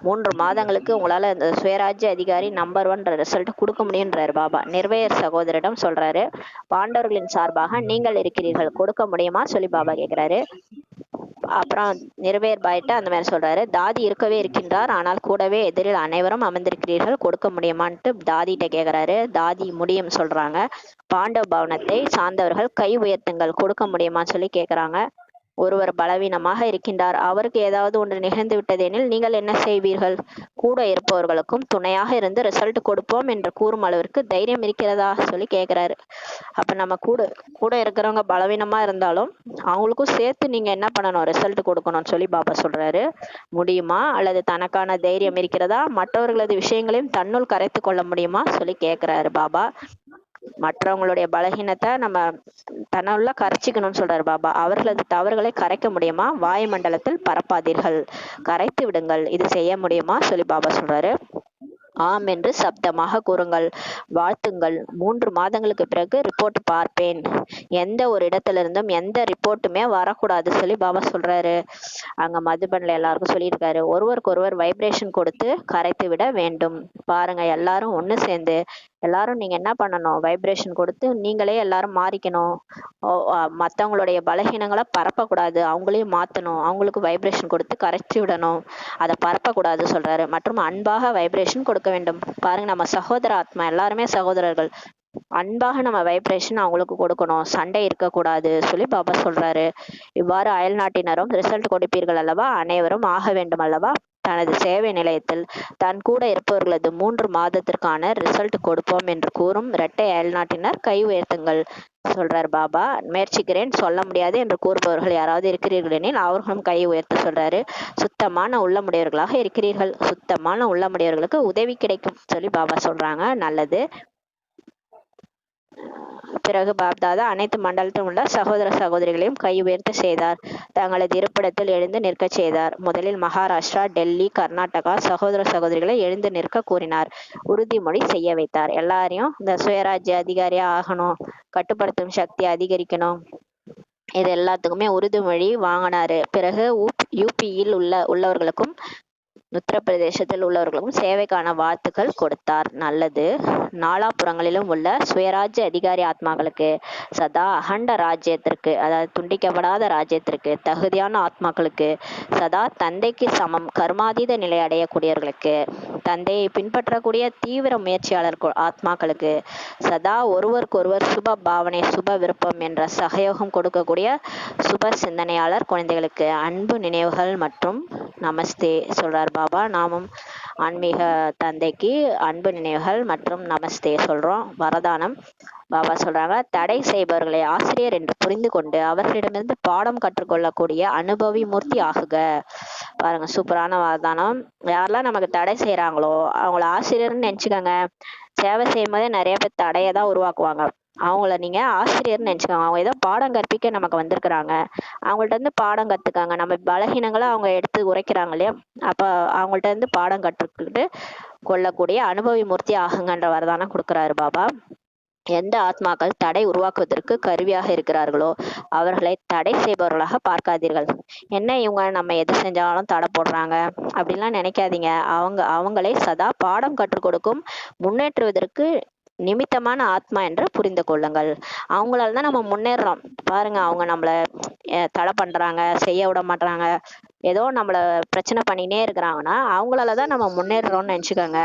3 மாதங்களுக்கு உங்களால இந்த சுயராஜ்ய அதிகாரி நம்பர் 1 ரிசல்ட் கொடுக்க முடியும்ன்றாரு பாபா. நிர்வேயர் சகோதரிடம் சொல்றாரு, பாண்டவர்களின் சார்பாக நீங்கள் இருக்கிறீர்கள், கொடுக்க முடியுமா சொல்லி பாபா கேக்குறாரு. அப்புறம் நிர்வேர் பாய்ட்டு அந்த மாதிரி சொல்றாரு, தாதி இருக்கவே இருக்கின்றார், ஆனால் கூடவே எதிரில் அனைவரும் அமர்ந்திருக்கிறீர்கள், கொடுக்க முடியுமான்ட்டு தாதிகிட்ட கேக்குறாரு. தாதி முடியும் சொல்றாங்க. பாண்டவ பவனத்தை சார்ந்தவர்கள் கை உயர்த்துங்கள், கொடுக்க முடியுமான்னு சொல்லி கேக்குறாங்க. ஒருவர் பலவீனமாக இருக்கின்றார், அவருக்கு ஏதாவது ஒன்று நிகழ்ந்து விட்டதெனில் நீங்கள் என்ன செய்வீர்கள்? கூட இருப்பவர்களுக்கும் துணையாக இருந்து ரிசல்ட் கொடுப்போம் என்று கூறும் அளவிற்கு தைரியம் இருக்கிறதா சொல்லி கேக்குறாரு. அப்ப நம்ம கூட இருக்கிறவங்க பலவீனமா இருந்தாலும் அவங்களுக்கும் சேர்த்து நீங்க என்ன பண்ணணும், ரிசல்ட் கொடுக்கணும்னு சொல்லி பாபா சொல்றாரு. முடியுமா? அல்லது தனக்கான தைரியம் இருக்கிறதா? மற்றவர்களது விஷயங்களையும் தன்னுள் கரைத்து கொள்ள முடியுமா சொல்லி கேக்குறாரு பாபா. மற்றவங்களுடைய பலகீனத்தை நம்ம தன்னுள்ள கரைச்சிக்கணும்னு சொல்றாரு பாபா. அவர்களது தவறுகளை கரைக்க முடியுமா? வாயுமண்டலத்தில் பரப்பாதீர்கள், கரைத்து விடுங்கள். இது செய்ய முடியுமா சொல்லி பாபா சொல்றாரு. ஆம் என்று சப்தமாக கூறுங்கள், வாழ்த்துங்கள். 3 மாதங்களுக்கு பிறகு ரிப்போர்ட் பார்ப்பேன். எந்த ஒரு இடத்துல இருந்தும் எந்த ரிப்போர்ட்டுமே வரக்கூடாது சொல்லி பாபா சொல்றாரு. அங்க மதுபன்ல எல்லாருக்கும் சொல்லியிருக்காரு, ஒருவருக்கு ஒருவர் வைப்ரேஷன் கொடுத்து கரைத்து விட வேண்டும். பாருங்க, எல்லாரும் ஒண்ணு சேர்ந்து எல்லாரும் நீங்க என்ன பண்ணணும், வைப்ரேஷன் கொடுத்து நீங்களே எல்லாரும் மாறிக்கணும். மத்தவங்களுடைய பலகீனங்களை பரப்பக்கூடாது, அவங்களையும் மாத்தணும். அவங்களுக்கு வைப்ரேஷன் கொடுத்து கரைச்சி விடணும், அதை பரப்பக்கூடாது சொல்றாரு. மற்றும் அன்பாக வைப்ரேஷன் கொடுக்க வேண்டும். பாருங்க, நம்ம சகோதர ஆத்மா, எல்லாருமே சகோதரர்கள். அன்பாக நம்ம வைப்ரேஷன் அவங்களுக்கு கொடுக்கணும், சண்டை இருக்கக்கூடாது சொல்லி பாபா சொல்றாரு. இவ்வாறு அயல் நாட்டினரும் ரிசல்ட் கொடுப்பீர்கள் அல்லவா, அனைவரும் ஆக வேண்டும் அல்லவா. தனது சேவை நிலையத்தில் தன் கூட இருப்பவர்களது 3 மாதத்திற்கான ரிசல்ட் கொடுப்போம் என்று கூறும் இரட்டை அயல்நாட்டினர் கை உயர்த்துங்கள் சொல்றாரு பாபா. முயற்சிக்கிறேன், சொல்ல முடியாது என்று கூறுபவர்கள் யாராவது இருக்கிறீர்கள் எனில் அவர்களும் கை உயர்த்த சொல்றாரு. சுத்தமான உள்ளமுடையவர்களாக இருக்கிறீர்கள், சுத்தமான உள்ளமுடையவர்களுக்கு உதவி கிடைக்கும் சொல்லி பாபா சொல்றாங்க. நல்லது. பிறகு பாப்தாதா அனைத்து மண்டலத்திலும் உள்ள சகோதர சகோதரிகளையும் கை உயர்த்த செய்தார். தங்களது இருப்பிடத்தில் எழுந்து நிற்க செய்தார். முதலில் மகாராஷ்டிரா, டெல்லி, கர்நாடகா சகோதர சகோதரிகளை எழுந்து நிற்க கூறினார். உறுதிமொழி செய்ய வைத்தார். எல்லாரையும் இந்த சுயராஜ்ய அதிகாரியா ஆகணும், கட்டுப்படுத்தும் சக்தி அதிகரிக்கணும், இது எல்லாத்துக்குமே உறுதிமொழி வாங்கினாரு. பிறகு யூபியில் உள்ளவர்களுக்கும் உத்தரப்பிரதேசத்தில் உள்ளவர்களுக்கும் சேவைக்கான வாழ்த்துக்கள் கொடுத்தார். நல்லது. நாலாபுறங்களிலும் உள்ள சுயராஜ்ய அதிகாரி ஆத்மாக்களுக்கு, சதா அகண்ட ராஜ்யத்திற்கு, அதாவது துண்டிக்கப்படாத ராஜ்யத்திற்கு தகுதியான ஆத்மாக்களுக்கு, சதா தந்தைக்கு சமம் கர்மாதீத நிலை அடையக்கூடியவர்களுக்கு, தந்தையை பின்பற்றக்கூடிய தீவிர முயற்சியாளர் ஆத்மாக்களுக்கு, சதா ஒருவருக்கொருவர் சுப பாவனை சுப விருப்பம் என்ற சகயோகம் கொடுக்கக்கூடிய சுப சிந்தனையாளர் குழந்தைகளுக்கு அன்பு நினைவுகள் மற்றும் நமஸ்தே சொல்றார் பாபா. நாமும் ஆன்மீக தந்தைக்கு அன்பு நினைவுகள் மற்றும் நமஸ்தே சொல்றோம். வரதானம் பாபா சொல்றாங்க, தடை செய்பவர்களை ஆசிரியர் என்று புரிந்து கொண்டு அவர்களிடமிருந்து பாடம் கற்றுக்கொள்ளக்கூடிய அனுபவி மூர்த்தி ஆகுக. பாருங்க, சூப்பரான வரதானம். யாரெல்லாம் நமக்கு தடை செய்யறாங்களோ அவங்கள ஆசிரியர்னு நினைச்சுக்கோங்க. சேவை செய்யும் போதே நிறைய பேர் தடையை தான் உருவாக்குவாங்க. அவங்கள நீங்க ஆசிரியர்னு நினைச்சுக்கோங்க. அவங்க ஏதோ பாடம் கற்பிக்க நமக்கு வந்திருக்கிறாங்க. அவங்கள்ட்ட இருந்து பாடம் கத்துக்காங்க. நம்ம பலகீனங்களை அவங்க எடுத்து உரைக்கிறாங்க இல்லையா, அப்ப அவங்கள்ட்ட இருந்து பாடம் கற்றுக்கிட்டு கொள்ளக்கூடிய அனுபவி மூர்த்தி ஆகுங்கன்ற வரதானம் கொடுக்குறாரு பாபா. எந்த ஆத்மாக்கள் தடை உருவாக்குவதற்கு கருவியாக இருக்கிறார்களோ அவர்களை தடை செய்பவர்களாக பார்க்காதீர்கள். என்ன இவங்க நம்ம எது செஞ்சாலும் தடை போடுறாங்க அப்படின்லாம் நினைக்காதீங்க. அவங்களை சதா பாடம் கற்றுக் கொடுக்கும் முன்னேற்றுவதற்கு நிமித்தமான ஆத்மா என்று புரிந்து கொள்ளுங்கள். அவங்களால தான் நம்ம முன்னேறோம். பாருங்க, அவங்க நம்மள தடை பண்றாங்க, செய்ய விட மாட்டாங்க, ஏதோ நம்மள பிரச்சனை பண்ணினே இருக்கிறாங்கன்னா அவங்களாலதான் நம்ம முன்னேறோம்னு நினைச்சுக்கோங்க.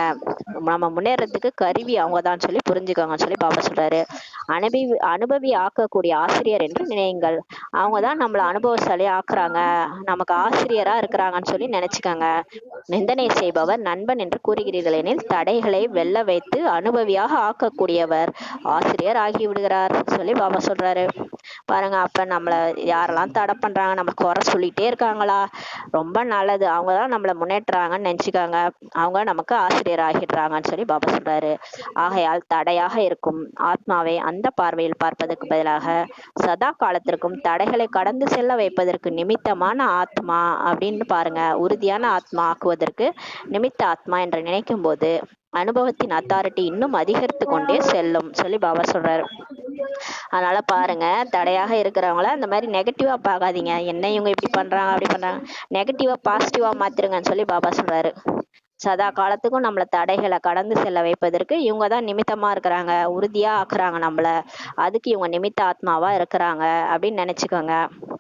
நம்ம முன்னேறதுக்கு கருவி அவங்கதான் சொல்லி புரிஞ்சுக்கோங்கன்னு சொல்லி பாபா சொல்றாரு. அனுபவி ஆக்கக்கூடிய ஆசிரியர் என்று நினையுங்கள். அவங்கதான் நம்மள அனுபவசாலி ஆக்குறாங்க, நமக்கு ஆசிரியரா இருக்கிறாங்கன்னு சொல்லி நினைச்சுக்கோங்க. நிந்தனை செய்பவர் நண்பன் என்று கூறுகிறீர்கள் எனில் தடைகளை வெல்ல வைத்து அனுபவியாக ஆக்கக்கூடியவர் ஆசிரியர் ஆகி விடுகிறார் சொல்லி பாபா சொல்றாரு. பாருங்க, அப்ப நம்மள யாரெல்லாம் தடை பண்றாங்க, நம்ம குறை சொல்லிட்டே இருக்காங்களா, ரொம்ப நல்லது, அவங்கதான் நம்மள முன்னேற்றாங்கன்னு நினைச்சுக்காங்க. அவங்க நமக்கு ஆசிரியர் ஆகிடுறாங்கன்னு சொல்லி பாபா சொல்றாரு. ஆகையால் தடையாக இருக்கும் ஆத்மாவை அந்த பார்வையில் பார்ப்பதற்கு பதிலாக சதா காலத்திற்கும் தடைகளை கடந்து செல்ல வைப்பதற்கு நிமித்தமான ஆத்மா அப்படின்னு பாருங்க. உறுதியான ஆத்மா ஆக்குவதற்கு நிமித்த ஆத்மா என்று நினைக்கும் போது அனுபவத்தின் அத்தாரிட்டி இன்னும் அதிகரித்து கொண்டே செல்லும் சொல்லி பாபா சொல்றாரு. அதனால பாருங்க, தடையாக இருக்கிறவங்கள அந்த மாதிரி நெகட்டிவா பார்க்காதீங்க. என்ன இவங்க இப்படி பண்றாங்க அப்படி பண்றாங்க, நெகட்டிவா பாசிட்டிவா மாத்திருங்கன்னு சொல்லி பாபா சொல்றாரு. சதா காலத்துக்கும் நம்மள தடைகளை கடந்து செல்ல வைப்பதற்கு இவங்க தான் நிமித்தமா இருக்கிறாங்க, உறுதியா ஆக்குறாங்க நம்மள, அதுக்கு இவங்க நிமித்த ஆத்மாவா இருக்கிறாங்க அப்படின்னு நினைச்சுக்கோங்க.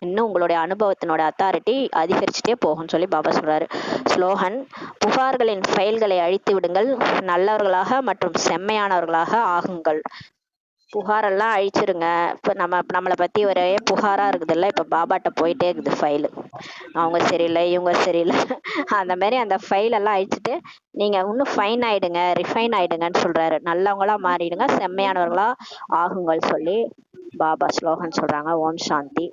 இன்னும் உங்களுடைய அனுபவத்தினோட அத்தாரிட்டி அதிகரிச்சுட்டே போகும்னு சொல்லி பாபா சொல்றாரு. ஸ்லோகன்: புகார்களின் ஃபைல்களை அழித்து விடுங்கள், நல்லவர்களாக மற்றும் செம்மையானவர்களாக ஆகுங்கள். புகாரெல்லாம் அழிச்சிருங்க. இப்ப நம்மளை பத்தி ஒரே புகாரா இருக்குது இல்ல, இப்ப பாபாட்ட போயிட்டே இருக்குது ஃபைலு, அவங்க சரியில்லை இவங்க சரியில்லை அந்த மாதிரி அந்த ஃபைல் எல்லாம் அழிச்சிட்டு நீங்க இன்னும் ஃபைன் ஆயிடுங்க, ரிஃபைன் ஆயிடுங்கன்னு சொல்றாரு. நல்லவங்களா மாறிடுங்க, செம்மையானவர்களா ஆகுங்கள் சொல்லி பாபா ஸ்லோகன் சொல்றாங்க. ஓம் சாந்தி.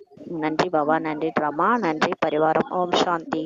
நன்றி பாபா, நன்றி ட்ராமா, நன்றி பரிவாரம். ஓம் சாந்தி.